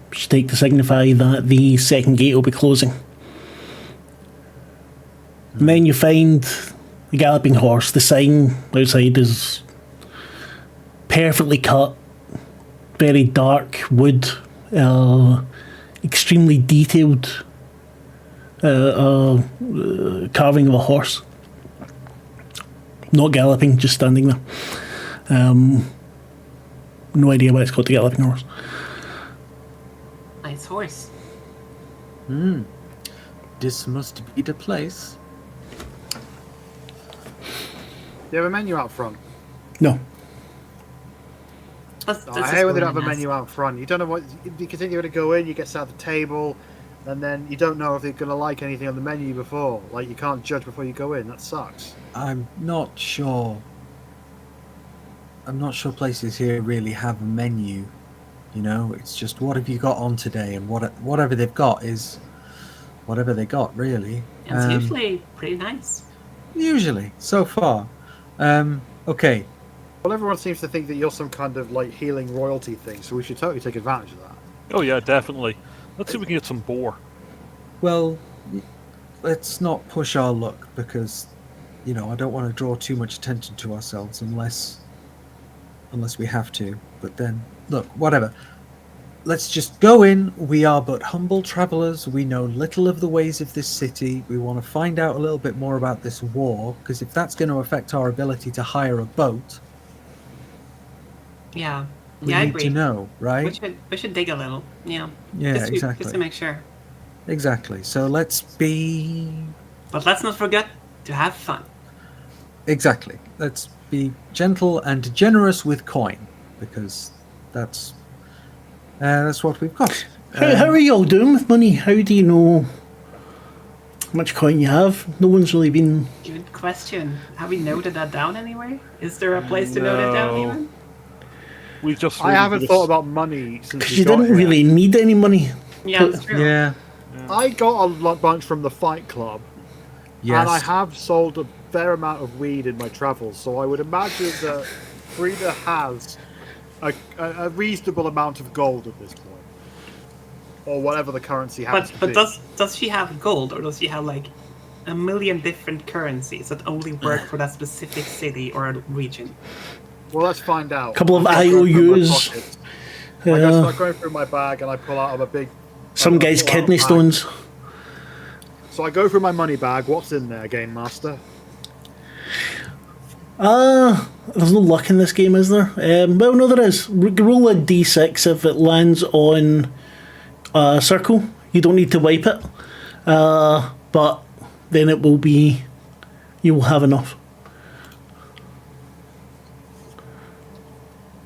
which take to signify that the second gate will be closing. And then you find the Galloping Horse. The sign outside is perfectly cut, very dark wood. You extremely detailed carving of a horse. Not galloping, just standing there. No idea why it's called the galloping horse. Nice horse. This must be the place. You have a menu out front. No. I hate when they don't have a menu out front. You don't know what you think you're going to go in. You get sat at the table, and then you don't know if they're going to like anything on the menu before. Like you can't judge before you go in. That sucks. I'm not sure. I'm not sure places here really have a menu. You know, it's just what have you got on today, and whatever they've got is whatever they got, really. It's usually pretty nice. Usually, so far. Okay. Well, everyone seems to think that you're some kind of like healing royalty thing, so we should totally take advantage of that. Oh yeah, definitely. Let's see if we can get some boar. Well, let's not push our luck because, you know, I don't want to draw too much attention to ourselves unless we have to. But then, look, whatever. Let's just go in. We are but humble travelers. We know little of the ways of this city. We want to find out a little bit more about this war, because if that's going to affect our ability to hire a boat, Yeah. we I need agree. to know, right? We should dig a little. Yeah. Yeah, Just to exactly. make sure. Exactly. So let's be... But let's not forget to have fun. Exactly. Let's be gentle and generous with coin, because that's what we've got. How are you all doing with money? How do you know how much coin you have? No one's really been... Good question. Have we noted that down anywhere? Is there a place to note it down No. even? We've just. I haven't thought about money since Because we you got didn't here. really need any money. Yeah, that's true. Yeah. I got a bunch from the Fight Club, Yes. and I have sold a fair amount of weed in my travels, so I would imagine that Frida has a reasonable amount of gold at this point, or whatever the currency happens to But be. does she have gold, or does she have like a million different currencies that only work for that specific city or region? Well, let's find out. Couple of I start going through my IOUs. pockets. I start going through my bag, and I pull out a big... Some I guy's pull out a kidney bag. stones. So I go through my money bag. What's in there, Game Master? There's no luck in this game, is there? Well, no, there is. Roll a d6 if it lands on a circle. You don't need to wipe it. But then it will be... You will have enough.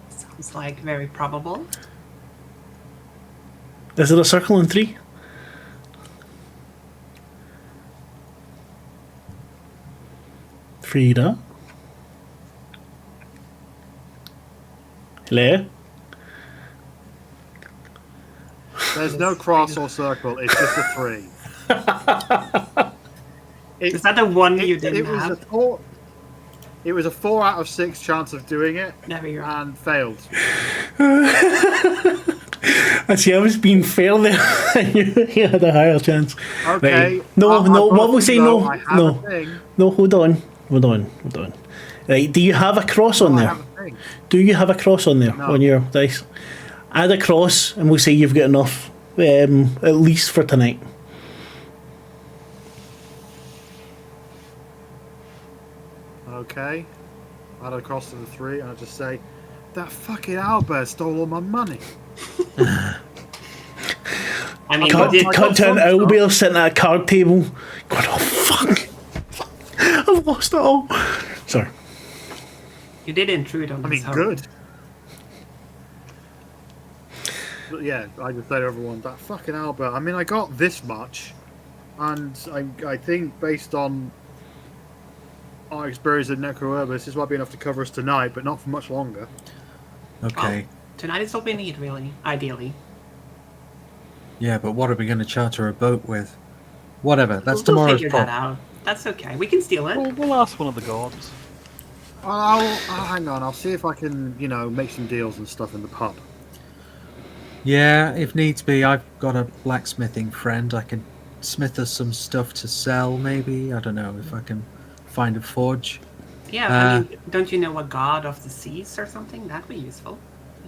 Sounds like very probable. Is there a circle in 3? Frida? Hello? There's no cross or circle. It's just a 3. Is that the one you didn't was have? a 4. It was a 4 out of 6 chance of doing it, There we go. and failed. I see, I was being fair there. You had a higher chance. Okay. Right. No, I've no, got what we'll to say, know no. I have No. a thing. No, hold on. Right, do you have a cross on I there? have a thing. Do you have a cross on there, No. on your dice? Add a cross, and we'll say you've got enough, at least for tonight. Okay. Add a cross to the 3, and I just say, that fucking Albert stole all my money. I mean, Cut, you did, cut to an some owlbear sitting at a card table, going, oh fuck, I've lost it all. Sorry. you did intrude on I his mean, home. good. But yeah, I just say to everyone, that fucking Albert. I mean, I got this much, and I think based on our experience in Necroherbis, this might be enough to cover us tonight, but not for much longer. Okay. Tonight is what we need, really, ideally. Yeah, but what are we going to charter a boat with? Whatever. That's We'll tomorrow's figure that problem. out. That's okay. We can steal it. We'll ask one of the gods. I'll hang on. I'll see if I can, make some deals and stuff in the pub. Yeah, if needs be, I've got a blacksmithing friend. I can smith us some stuff to sell, maybe. I don't know if I can find a forge. Yeah, I mean, don't you know a god of the seas or something? That'd be useful.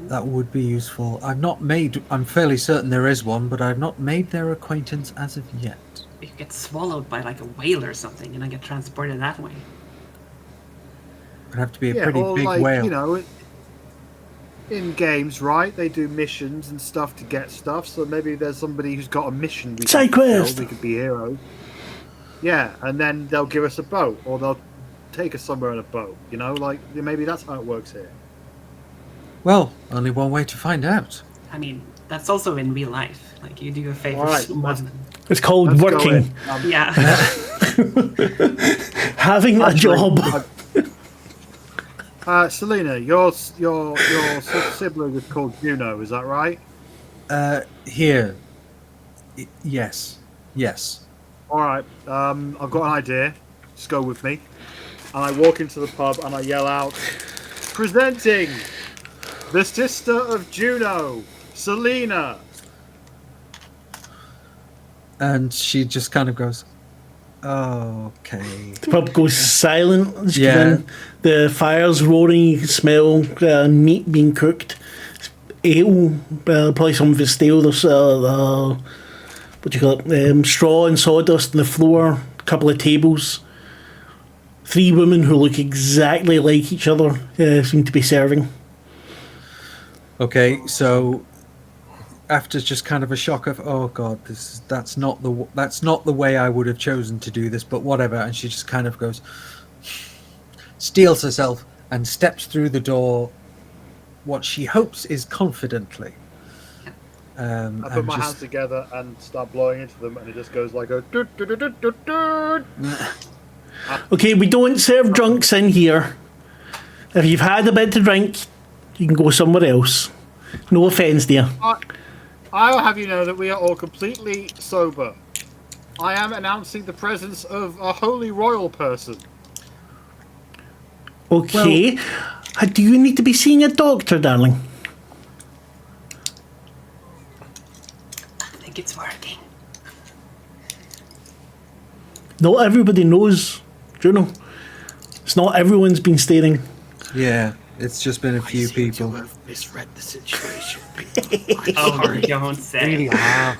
That would be useful. I'm fairly certain there is one, but I've not made their acquaintance as of yet. You could get swallowed by like a whale or something and then get transported that way. It'd have to be a Yeah, pretty or big like, whale. you know, in games, right? They do missions and stuff to get stuff. So maybe there's somebody who's got a mission. We Side can fulfill, quest. We could be heroes. Yeah, and then they'll give us a boat, or they'll take us somewhere in a boat. You know, like maybe that's how it works here. Well, only one way to find out. I mean, that's also in real life. Like you do a favor All right, to someone. It's called Let's go working. in. Yeah. Having a job. Selena, your sibling is called Juno. Is that right? Here. Yes. All right. I've got an idea. Just go with me. And I walk into the pub and I yell out, "Presenting the sister of Juno, Selena." And she just kind of goes, okay. The pub goes silent as you Yeah. come in. The fire's roaring, you can smell meat being cooked. Ale, probably some of it's stale. There's what do you call it? Straw and sawdust on the floor, a couple of tables. 3 women who look exactly like each other seem to be serving. Okay, so after just kind of a shock of, oh god, that's not the way I would have chosen to do this, but whatever, and she just kind of goes, steels herself and steps through the door, what she hopes is confidently. I put my hands together and start blowing into them, and it just goes like a. Okay, we don't serve drunks in here. If you've had a bit to drink, you can go somewhere else. No offence, dear. I'll have you know that we are all completely sober. I am announcing the presence of a holy royal person. Okay. Do you need to be seeing a doctor, darling? I think it's working. Not everybody knows, Juno. It's not everyone's been staring. Yeah, it's just been a few people. have misread the situation. Oh, you don't say. Really have.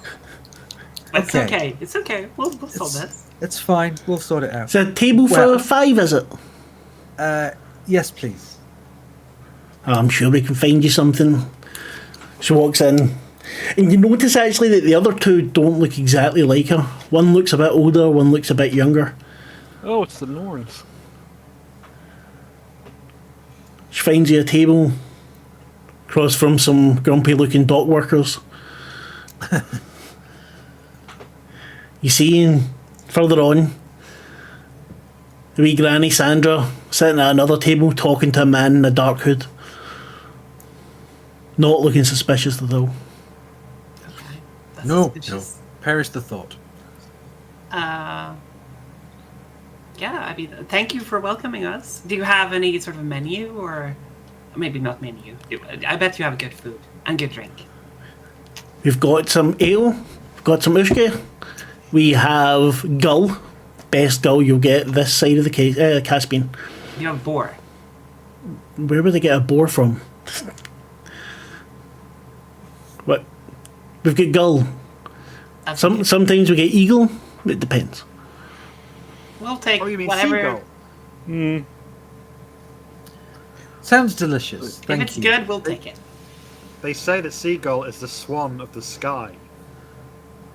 It's Okay. okay. It's okay. We'll solve this. It's fine, we'll sort it out. It's a table Well- for 5, is it? Yes, please. I'm sure we can find you something. She walks in. And you notice actually that the other 2 don't look exactly like her. One looks a bit older, one looks a bit younger. Oh, it's the Norns. She finds you a table across from some grumpy looking dock workers. You see further on the wee granny Sandra sitting at another table talking to a man in a dark hood. Not looking suspicious at all. Okay. That's No, suspicious. perish the thought. Yeah, I mean, thank you for welcoming us. Do you have any sort of menu, or maybe not menu? I bet you have good food and good drink. We've got some ale, we've got some ushke, we have gull, best gull you'll get this side of the Caspian. You have boar. Where would they get a boar from? What? We've got gull. That's Some okay. sometimes we get eagle. It depends. We'll take Oh, you mean whatever. seagull? Sounds delicious. If Thank it's you. good, we'll take it. They say that seagull is the swan of the sky.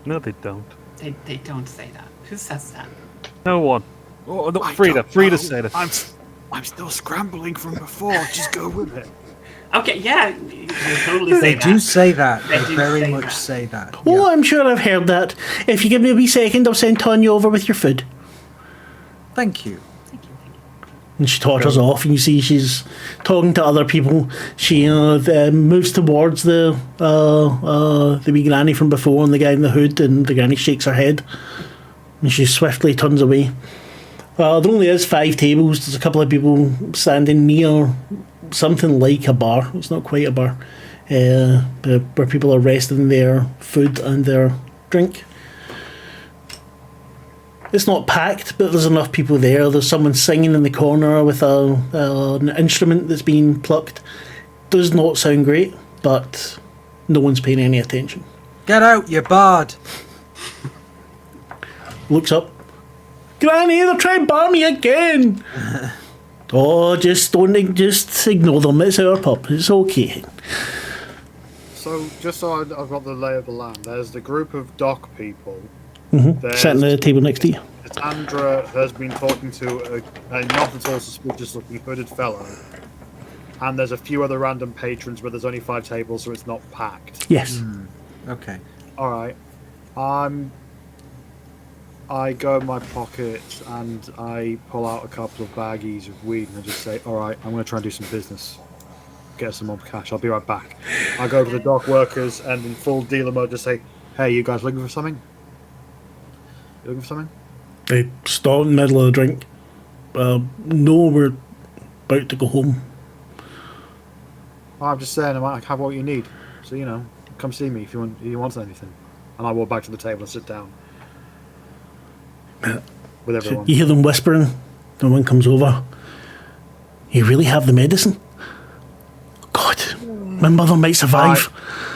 No, they don't. They don't say that. Who says that? No one. Oh, no, I Frida. don't Frida know. said it. I'm still scrambling from before. Just go with it. Okay, yeah, you totally say They that. do say that. They They do very say much that. say that. Oh, yeah. I'm sure I've heard that. If you give me a wee second, I'll send Tanya over with your food. Thank you. And she totters off, and you see she's talking to other people. She moves towards the wee granny from before, and the guy in the hood, and the granny shakes her head, and she swiftly turns away. There only is 5 tables. There's a couple of people standing near something like a bar. It's not quite a bar, but where people are resting their food and their drink. It's not packed, but there's enough people there. There's someone singing in the corner with an instrument that's being plucked. does not sound great, but no one's paying any attention. Get out, you bard! Looks up. Granny, they're trying to bar me again! Oh, just ignore them. It's our pub. It's okay. So, just so I've got the lay of the land, there's the group of dock people. Sitting at the table next to you. Cassandra has been talking to a not at all suspicious-looking hooded fellow. And there's a few other random patrons, but there's only 5 tables, so it's not packed. Yes. Okay. All right. I go in my pocket and I pull out a couple of baggies of weed and I just say, all right, I'm going to try and do some business. Get some more cash. I'll be right back. I go to the dock workers and in full dealer mode just say, hey, you guys looking for something? You looking for something? They stop in the middle of the drink. No, we're about to go home. Oh, I'm just saying I might have what you need. So, come see me if you want anything. And I walk back to the table and sit down. With everyone. You hear them whispering. The one comes over. You really have the medicine? God, my mother might survive.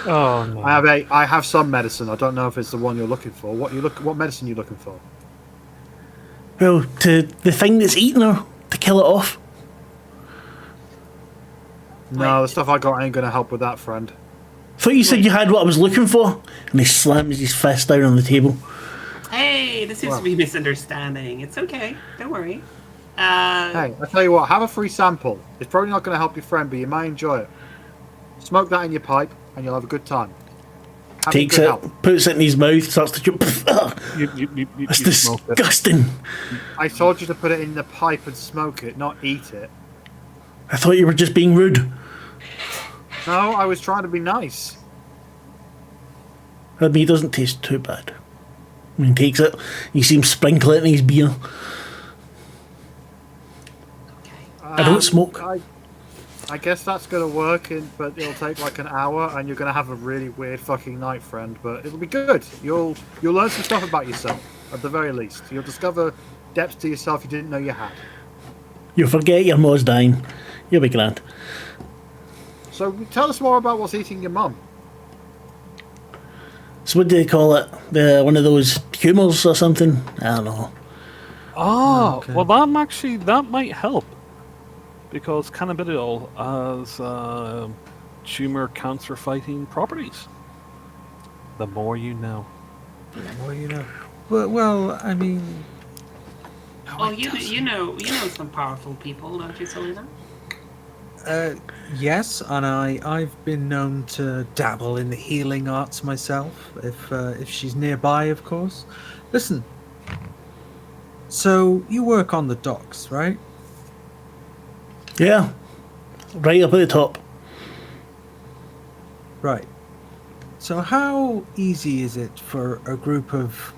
Oh no. I have some medicine. I don't know if it's the one you're looking for. What medicine are you looking for? Well, to the thing that's eating her, to kill it off. No, the stuff I got ain't gonna help with that, friend. Thought you said you had what I was looking for. And he slams his fist down on the table. Hey, this seems to be a misunderstanding. It's okay. Don't worry. Hey, I tell you what, have a free sample. It's probably not going to help your friend, but you may enjoy it. Smoke that in your pipe, and you'll have a good time. Takes it, puts it in his mouth, starts to chew. That's disgusting. I told you to put it in the pipe and smoke it, not eat it. I thought you were just being rude. No, I was trying to be nice. I mean, he doesn't taste too bad. I mean, he takes it, you see him sprinkle it in his beer. I don't smoke. I guess that's going to work, but it'll take like an hour, and you're going to have a really weird fucking night, friend. But it'll be good. You'll learn some stuff about yourself, at the very least. You'll discover depths to yourself you didn't know you had. You'll forget your mom's dying. You'll be grand. So tell us more about what's eating your mum. So what do they call it? One of those humours or something? I don't know. Oh, okay. well, that might help. Because cannabidiol has tumor cancer fighting properties. The more you know. The more you know. Well, I mean... Well, you know some powerful people, don't you, Selena? Yes, and I've been known to dabble in the healing arts myself, if she's nearby, of course. Listen, so you work on the docks, right? Yeah. Right up at the top. Right. So how easy is it for a group of,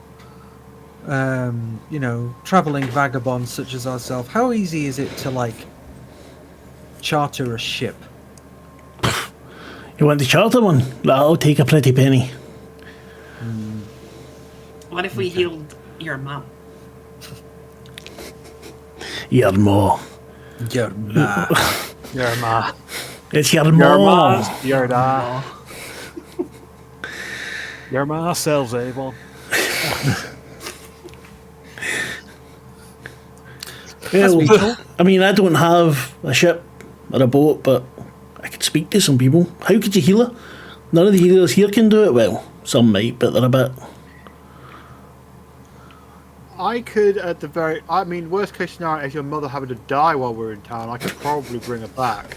traveling vagabonds such as ourselves, how easy is it to, charter a ship? You want to charter one? That'll take a pretty penny. What if we healed your mom? Your ma. Your ma. Your ma. It's your Your ma. ma. Your da. Your ma sells Avon. Well, I mean, I don't have a ship or a boat, but I could speak to some people. How could you heal her? None of the healers here can do it. Well, some might, but they're a bit... I could, worst case scenario is your mother having to die while we're in town. I could probably bring her back.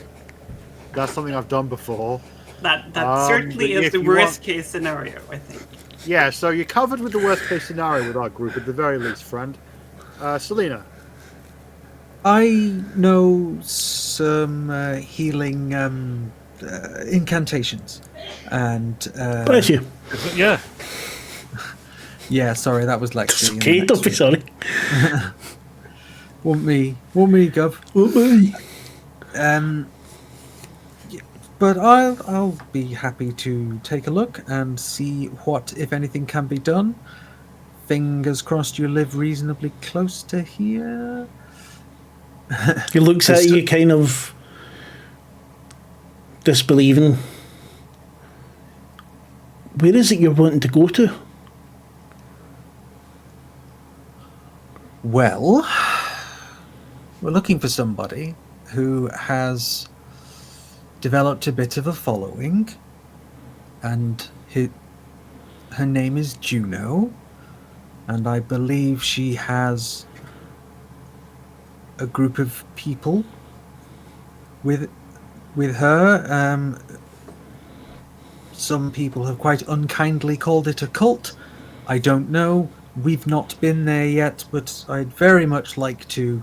That's something I've done before. That certainly is the worst case scenario, I think. Yeah, so you're covered with the worst case scenario with our group, at the very least, friend. Selena. I know some healing incantations, and Bless you. Yeah. yeah, sorry, that was Lexi. Okay, don't be sorry. Want me, Gov? Want me? But I'll be happy to take a look and see what, if anything, can be done. Fingers crossed you live reasonably close to here. He looks at you kind of disbelieving. Where is it you're wanting to go to? Well, we're looking for somebody who has developed a bit of a following, and her name is Juno, and I believe she has a group of people with her. Some people have quite unkindly called it a cult. I don't know. We've not been there yet, but I'd very much like to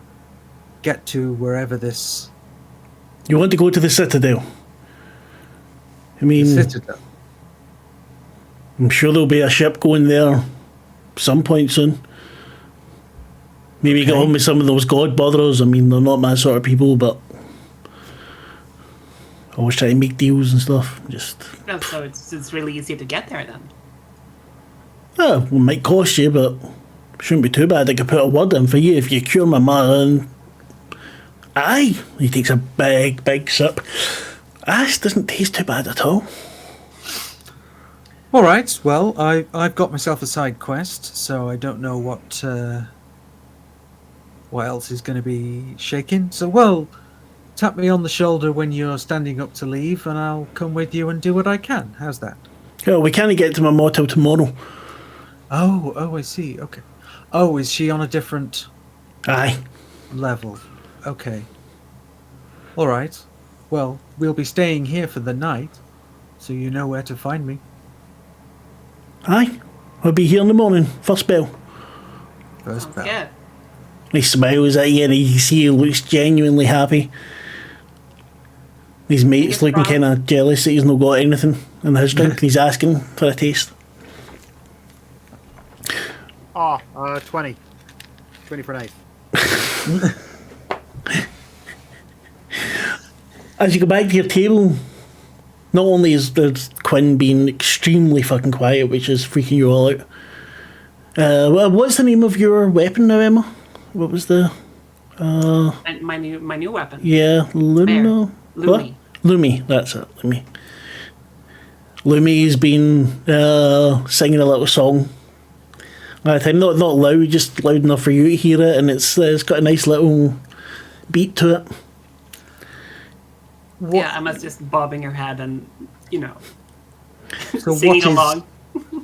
get to wherever this You want to go to the Citadel? I mean, citadel. I'm sure there'll be a ship going there some point soon. Maybe get on with some of those god botherers. I mean, they're not my sort of people, but always try to make deals and stuff. Just, Oh, so it's really easy to get there then. well, it might cost you, but shouldn't be too bad. I could put a word in for you if you cure my mother. Aye, he takes a big sip. Ash doesn't taste too bad at all. All right. Well, I've got myself a side quest, so I don't know what else is going to be shaking. So, well, tap me on the shoulder when you're standing up to leave, and I'll come with you and do what I can. How's that? Oh, we can't get to my mom till tomorrow. Oh, I see. Okay. Oh, is she on a different Aye. level? Okay. All right. Well, we'll be staying here for the night, so you know where to find me. Aye. I'll be here in the morning. First bell. First Sounds bell. good. He smiles at you and you see he looks genuinely happy. His mate's Fingers looking crossed. kind of jealous that he's not got anything in his drink and he's asking for a taste. 20. 20 for an 8. As you go back to your table, not only is there's Quinn being extremely fucking quiet, which is freaking you all out. What's the name of your weapon now, Emma? What was the... And my new weapon. Yeah, Luna? Lumi. What? Lumi, that's it, Lumi. Lumi's been singing a little song. At the time, not loud, just loud enough for you to hear it, and it's got a nice little beat to it. Yeah, Emma's just bobbing her head and, So singing along.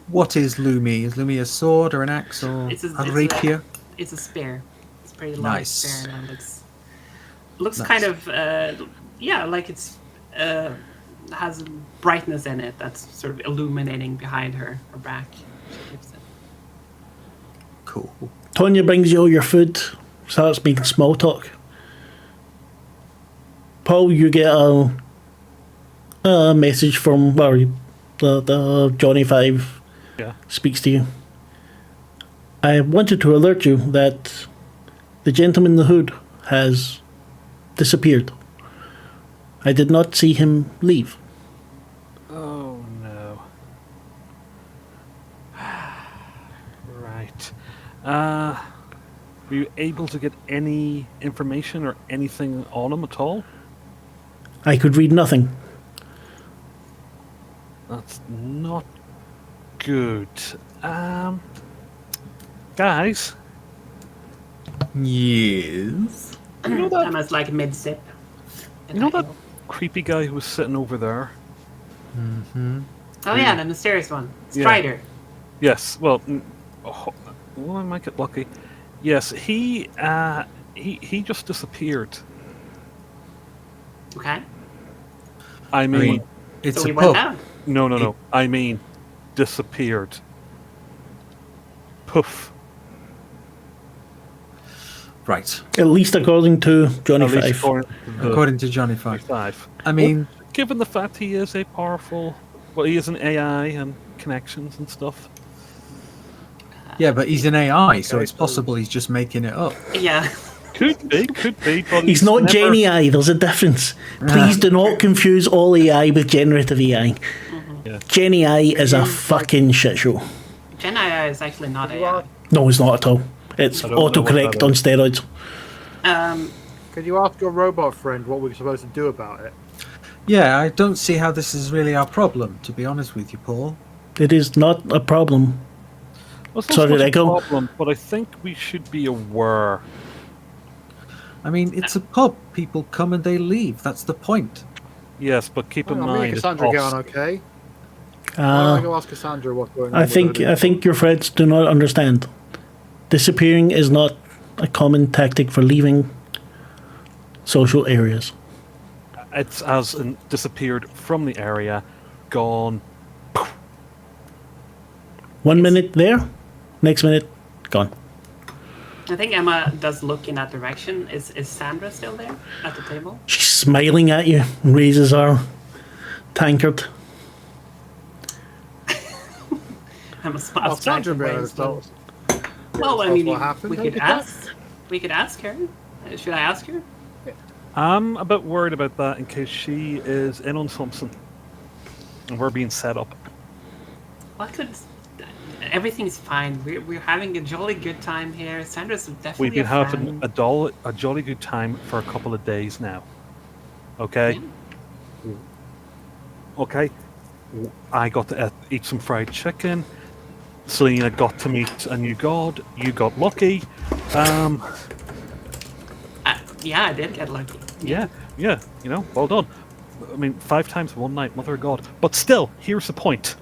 what is Lumi? Is Lumi a sword or an axe or a rapier? It's a spear. It's pretty long Nice. spear, and it looks Nice. kind of like it's has brightness in it that's sort of illuminating behind her back. She keeps it. Cool. Tonya brings you all your food, starts making small talk. Paul, you get a message from the Johnny 5 Yeah. speaks to you. I wanted to alert you that the gentleman in the hood has disappeared. I did not see him leave. Oh no. Right. Were you able to get any information or anything on him at all? I could read nothing. That's not good. Guys, Yes. Emma's like mid sip. you know that creepy guy who was sitting over there? Oh yeah, the mysterious one, Yeah. Strider. Yes. Well, I might get lucky. Yes, he just disappeared. Okay, I mean, It's so we a went pub. down. no. I mean, disappeared. Poof. Right. At least according to Johnny At least 5. according to the According to Johnny 5. 5. I mean, Given the fact he is a powerful, well, he is an AI and connections and stuff. yeah, but he's an AI, so Okay, it's so- possible he's just making it up. Yeah, Could be, but He's not never- Gen AI, there's a difference. Please do not confuse all AI with generative AI. Yeah. Gen AI is a fucking shit show. Gen AI is actually not You AI. are- No, it's not at all. It's I don't know what autocorrect that on is. steroids. Um, Could you ask your robot friend what we're supposed to do about it? Yeah, I don't see how this is really our problem, to be honest with you, Paul. It is not a problem. Well, it's not Sorry, so much a Echo. problem, but I think we should be aware. I mean, it's a pub. People come and they leave. That's the point. Yes, but keep in Me and mind, Cassandra it's get us. on okay. Why don't I Uh, go ask Cassandra what's going on? I think your friends do not understand. Disappearing is not a common tactic for leaving social areas. It's as in disappeared from the area, gone. 1 minute there, next minute gone. I think Emma does look in that direction. Is Sandra still there at the table? She's smiling at you and raises her tankard. Emma Well, smiles back Sandra and better waves. tell us. Well, I Tell us mean, what happened. we Don't could you think? ask. We could ask her. Should I ask her? I'm a bit worried about that in case she is in on something, and we're being set up. Well, I could. Everything's fine. We're having a jolly good time here. Sandra's definitely We've been a having friend. a jolly good time for a couple of days now. Okay? Yeah. Okay? I got to eat some fried chicken. Selena got to meet a new god. You got lucky. Yeah, I did get lucky. Yeah, you know, well done. I mean, 5 times one night, mother of God. But still, here's the point.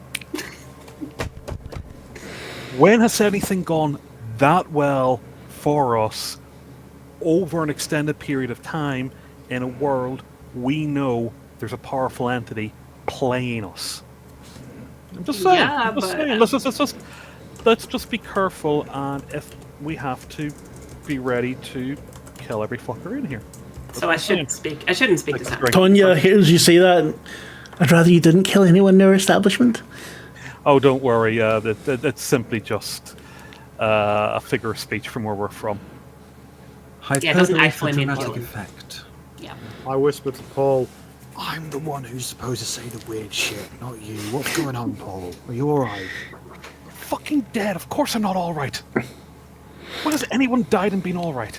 When has anything gone that well for us over an extended period of time in a world we know there's a powerful entity playing us? I'm just saying. Yeah, I'm just but- saying. Let's just be careful, and if we have to, be ready to kill every fucker in here. So I shouldn't speak. I shouldn't speak to Like, Sandra. Tonya hears you say that. I'd rather you didn't kill anyone in our establishment. Oh, don't worry. It's simply just a figure of speech from where we're from. Yeah, it doesn't Hyperbole actually for mean dramatic killing. effect. Yeah. I whisper to Paul, I'm the one who's supposed to say the weird shit, not you. What's going on, Paul? Are you alright? Fucking dead. Of course I'm not all right. When has anyone died and been all right?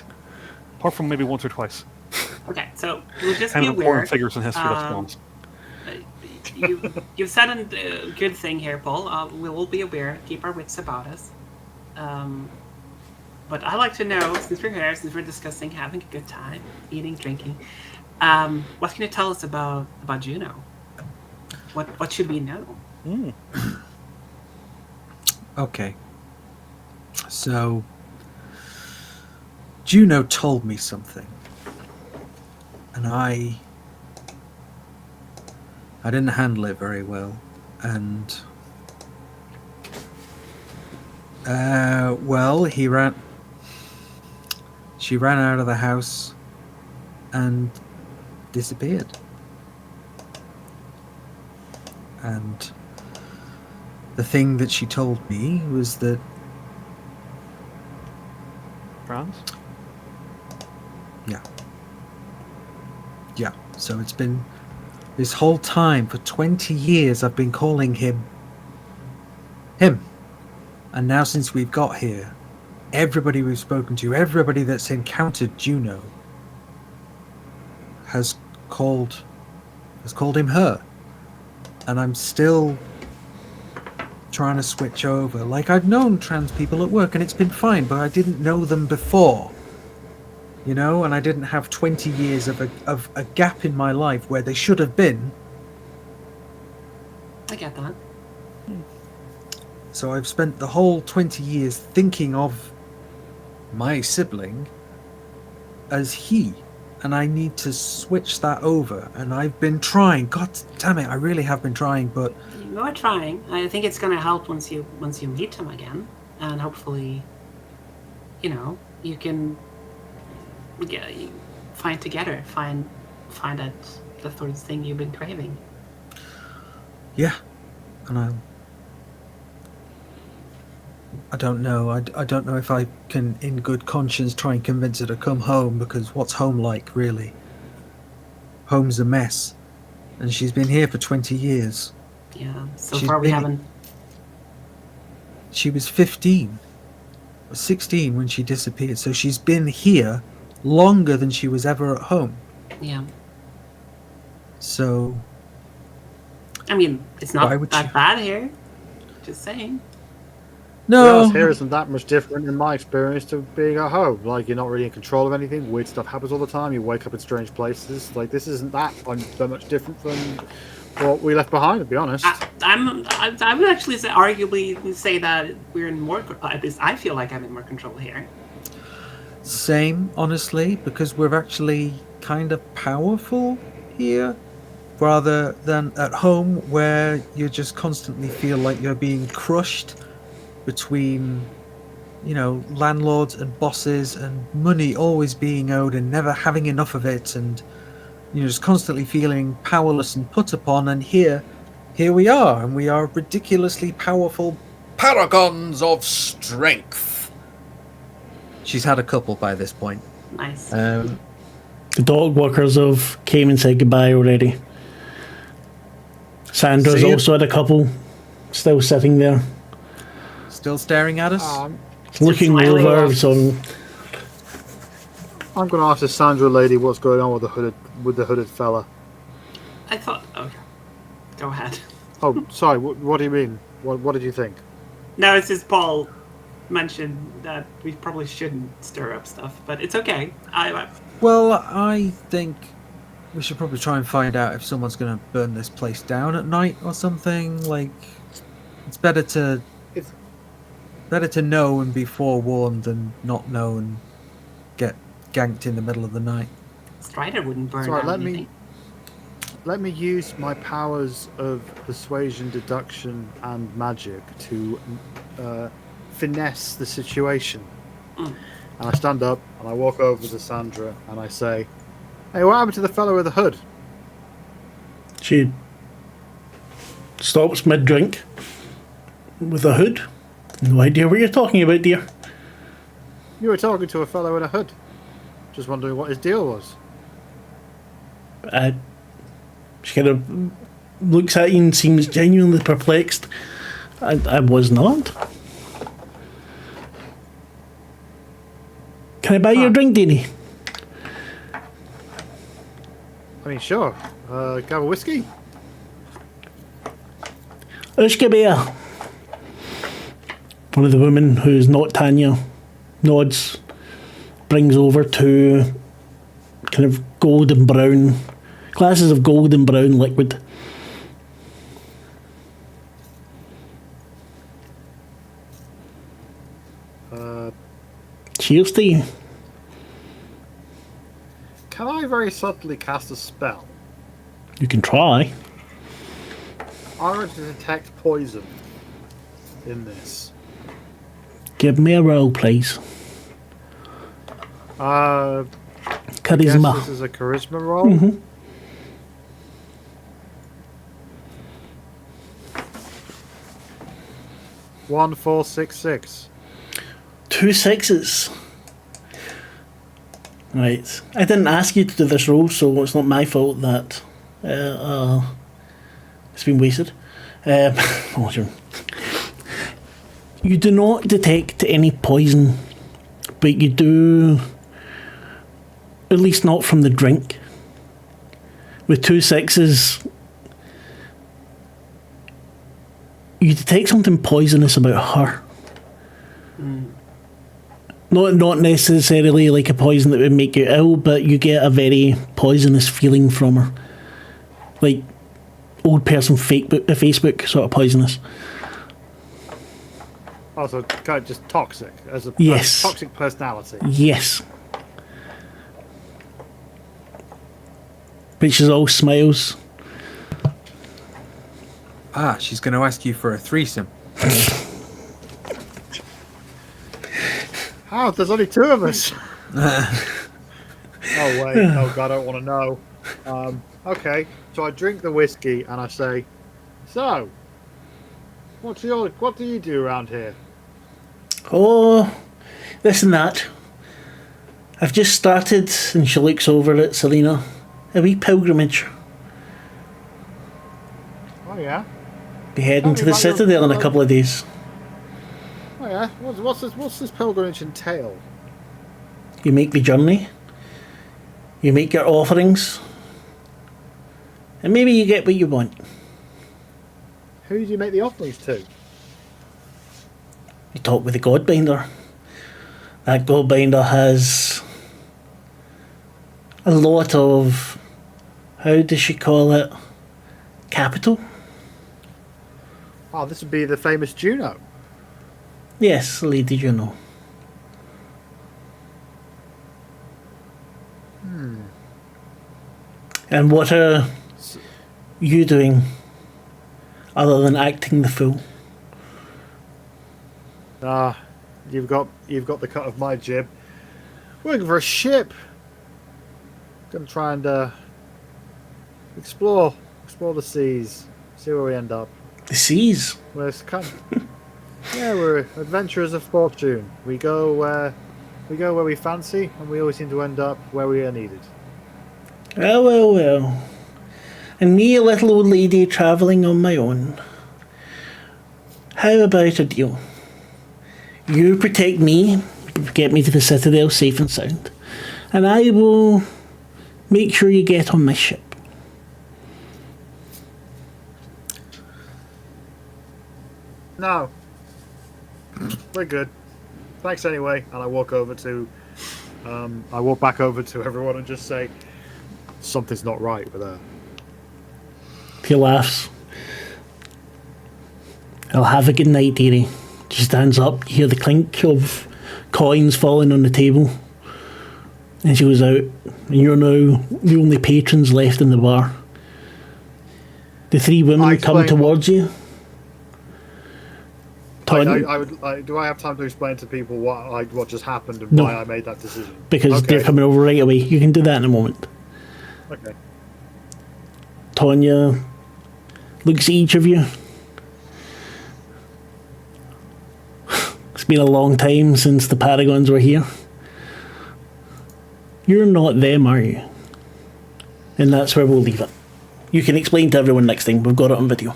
Apart from maybe once or twice. Okay, so we'll just Kind be of aware. important figures in history, that's um, ones. You've said a good thing here, Paul. We will be aware, keep our wits about us. But I like to know, since we're here, since we're discussing having a good time, eating, drinking, what can you tell us about Juno? What should we know? Okay. So, Juno told me something, and I didn't handle it very well, and well, she ran out of the house and disappeared, and the thing that she told me was that France? yeah, so it's been this whole time for 20 years I've been calling him. And now since we've got here, everybody we've spoken to, everybody that's encountered Juno has called him her. And I'm still trying to switch over. Like, I've known trans people at work and it's been fine, but I didn't know them before. You know, and I didn't have 20 years of a gap in my life where they should have been. I get that. So I've spent the whole 20 years thinking of my sibling as he. And I need to switch that over. And I've been trying. God damn it, I really have been trying, but You are trying. I think it's going to help once you meet him again, and hopefully, you can find together, find that the third thing you've been craving. yeah. And I don't know. I don't know if I can, in good conscience, try and convince her to come home, because what's home like, really? Home's a mess. And she's been here for 20 years. Yeah. So She's far we been- haven't. She was 15 or 16 when she disappeared, so she's been here longer than she was ever at home. Yeah. So, I mean, it's Why not would that you- bad here. Just saying. no, Here isn't that much different in my experience to being at home. Like, you're not really in control of anything. Weird stuff happens all the time. You wake up in strange places. Like, this isn't that much different from what we left behind, to be honest. I would actually say, arguably say that we're in more. At least I feel like I'm in more control here. same, honestly, because we're actually kind of powerful here, rather than at home where you just constantly feel like you're being crushed between, landlords and bosses and money always being owed and never having enough of it, and just constantly feeling powerless and put upon. And here we are, and we are ridiculously powerful paragons of strength. She's had a couple by this point. Nice. The dog walkers have came and said goodbye already. Sandra's See you. also had a couple, still sitting there, Still staring at us. looking smiling. over. So I'm going to ask the Sandra lady what's going on with the hooded fella. I thought. Okay. Go ahead. Oh, sorry. What do you mean? What did you think? No, it's just Paul mentioned that we probably shouldn't stir up stuff, but it's okay. Well, I think we should probably try and find out if someone's going to burn this place down at night or something. Like, it's better to know and be forewarned than not know and get ganked in the middle of the night. Strider wouldn't burn Sorry, down anything. let me use my powers of persuasion, deduction, and magic to finesse the situation. And I stand up and I walk over to Sandra and I say, "Hey, what happened to the fellow with the hood?" she stops mid-drink with a hood. No idea what you're talking about, dear. You were talking to a fellow in a hood. Just wondering what his deal was. She kind of looks at you and seems genuinely perplexed. I was not. Can I buy you a drink, Deanie? I mean, sure. Can I have a whiskey? Ushka Bear. One of the women who's not Tanya nods, brings over two kind of golden brown glasses of golden brown liquid. Cheers to you. Can I very subtly cast a spell? You can try. I want to detect poison in this. Give me a roll, please. I guess Charisma. this is a charisma roll. 1, 4, 6, 6. 2 6s. Right. I didn't ask you to do this roll, so it's not my fault that it's been wasted. Oh, sure. You do not detect any poison, but you do, at least not from the drink. With 2 6s, you detect something poisonous about her. Not necessarily like a poison that would make you ill, but you get a very poisonous feeling from her. Like old person Facebook sort of poisonous. Also, kind of just toxic. As a Yes. toxic personality. Yes. But she's all smiles. She's going to ask you for a threesome. How? There's only 2 of us. Oh, wait. Oh, God, I don't want to know. Okay, so I drink the whiskey and I say, "So, what do you do around here?" Oh, this and that. I've just started, and she looks over at Selena, a wee pilgrimage. Oh, yeah? Be heading to me the about your- Citadel in a couple of days. Oh, yeah? What's this pilgrimage entail? You make the journey. You make your offerings. And maybe you get what you want. Who do you make the offerings to? You talk with the Godbinder. That Godbinder has a lot of, how does she call it? Capital? Oh, this would be the famous Juno. Yes, Lady Juno. And what are you doing other than acting the fool? You've got the cut of my jib. Working for a ship. Gonna try and explore the seas. See where we end up. The seas? We're we're adventurers of fortune. We go where we fancy, and we always seem to end up where we are needed. Well. And me, a little old lady travelling on my own. How about a deal? You protect me, get me to the Citadel safe and sound, and I will make sure you get on my ship. No. We're good. Thanks anyway. And I walk back over to everyone and just say, something's not right with her. He laughs. I'll have a good night, dearie. She stands up, you hear the clink of coins falling on the table. And she goes out, and you're now the only patrons left in the bar. The three women come towards you. Do I have time to explain to people what just happened and why I made that decision? Because they're coming over right away. You can do that in a moment. Okay. Tonya looks at each of you. It's been a long time since the Paragons were here. You're not them, are you? And that's where we'll leave it. You can explain to everyone next time. We've got it on video.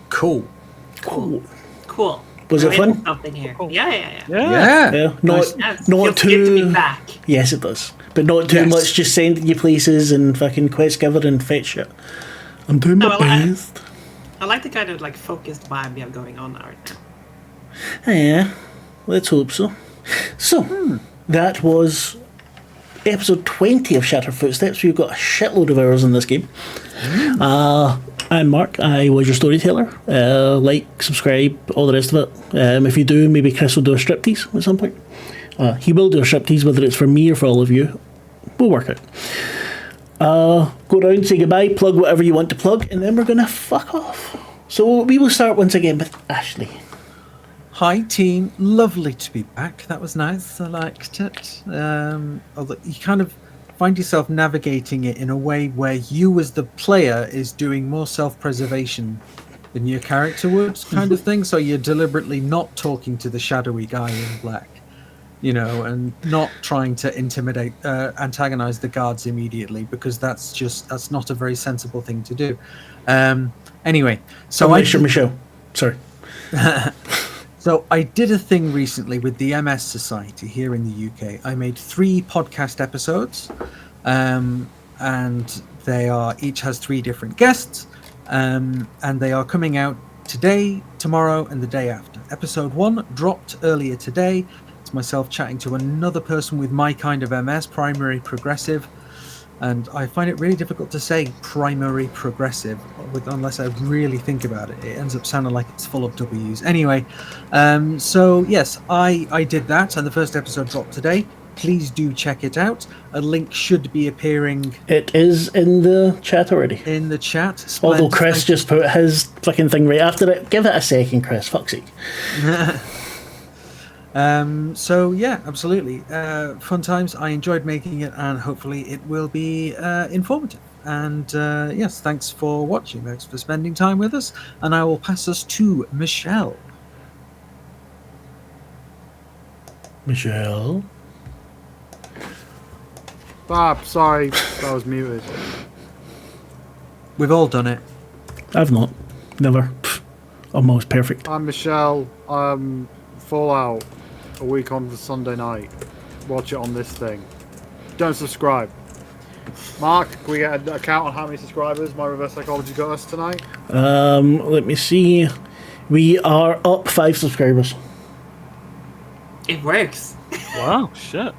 Cool. Was it fun? Something here. Cool. Yeah. Yeah. Not Feels too. good to be back. Yes, it does. But not too much just sending you places and fucking quest giver and fetch shit. I'm doing my best. I like the kind of like focused vibe we have going on right now. Yeah, let's hope so. So, that was episode 20 of Shattered Footsteps. We've got a shitload of hours in this game. I'm Mark. I was your storyteller. Like, subscribe, all the rest of it. If you do, maybe Chris will do a striptease at some point. He will do a striptease, whether it's for me or for all of you. We'll work it. Go around, say goodbye, plug whatever you want to plug, and then we're going to fuck off. So we will start once again with Ashleigh. Hi team, lovely to be back. That was nice. I liked it. Although you kind of find yourself navigating it in a way where you as the player is doing more self-preservation than your character would, kind of thing. So you're deliberately not talking to the shadowy guy in black, and not trying to antagonize the guards immediately, because that's not a very sensible thing to do. Anyway, so Michelle. Sorry. So I did a thing recently with the MS Society here in the UK. I made 3 podcast episodes, and they each has 3 different guests, and they are coming out today, tomorrow, and the day after. Episode 1 dropped earlier today. It's myself chatting to another person with my kind of MS, primary progressive. And I find it really difficult to say primary progressive unless I really think about it. It ends up sounding like it's full of W's. Anyway, so yes, I did that, and the first episode dropped today. Please do check it out. A link should be appearing. It is in the chat already. In the chat. Although Chris just put his fucking thing right after it. Give it a second, Chris. Fuck's sake. So yeah, absolutely. Fun times. I enjoyed making it, and hopefully it will be informative. And yes, thanks for watching. Thanks for spending time with us. And I will pass us to Michelle. Michelle? Bob, sorry, I was muted. We've all done it. I've not. Never. Pfft. Almost perfect. I'm Michelle. Fallout a week on the Sunday night. Watch it on this thing. Don't subscribe. Mark, can we get a count on how many subscribers my reverse psychology got us tonight? Let me see. We are up 5 subscribers. It works. Wow, shit.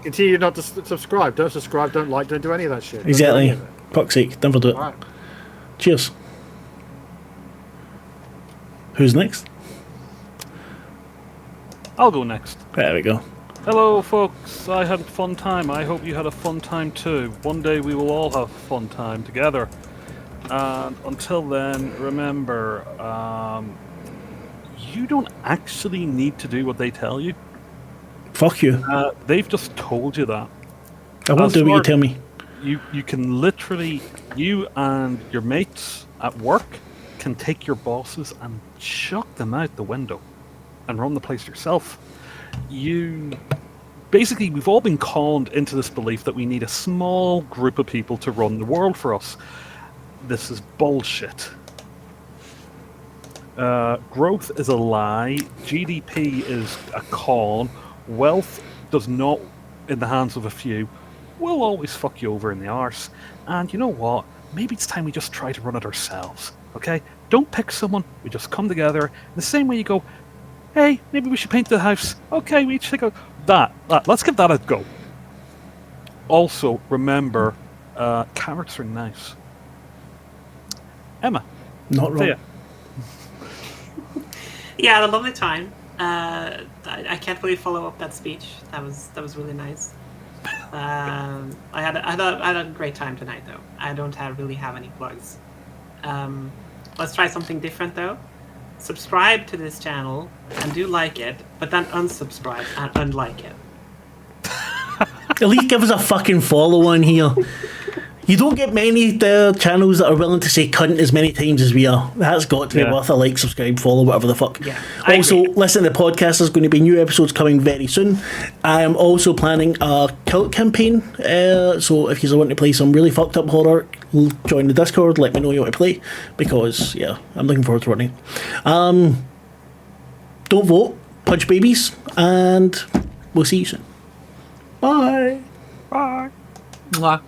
Continue not to subscribe. Don't subscribe, don't like, don't do any of that shit. Don't do Exactly. any of it. Fuck's sake, never do it. Alright. Cheers. Who's next? I'll go next. There we go. Hello, folks. I had a fun time. I hope you had a fun time too. One day we will all have a fun time together. And until then, remember, you don't actually need to do what they tell you. Fuck you. They've just told you that. I won't As do what you far- tell me. You can literally, you and your mates at work can take your bosses and chuck them out the window and run the place yourself. Basically, we've all been conned into this belief that we need a small group of people to run the world for us. This is bullshit. Growth is a lie. GDP is a con. Wealth does not, in the hands of a few, will always fuck you over in the arse. And you know what? Maybe it's time we just try to run it ourselves. Okay? Don't pick someone. We just come together. In the same way you go, hey, maybe we should paint the house. Okay, we each take a... That. Let's give that a go. Also, remember, carrots are nice. Emma. Not wrong. Thea. Yeah, I had a lovely time. I can't really follow up that speech. That was really nice. I had a great time tonight, though. I don't really have any plugs. Let's try something different, though. Subscribe to this channel and do like it, but then unsubscribe and unlike it. At least give us a fucking follow on here. You don't get many channels that are willing to say cunt as many times as we are. That's got to be worth a like, subscribe, follow, whatever the fuck. Yeah, I also, agree. listen to the podcast. There's going to be new episodes coming very soon. I am also planning a cult campaign. So if you want to play some really fucked up horror, join the Discord. Let me know you want to play. Because, yeah, I'm looking forward to running. Don't vote. Punch babies. And we'll see you soon. Bye. Bye. Mwah.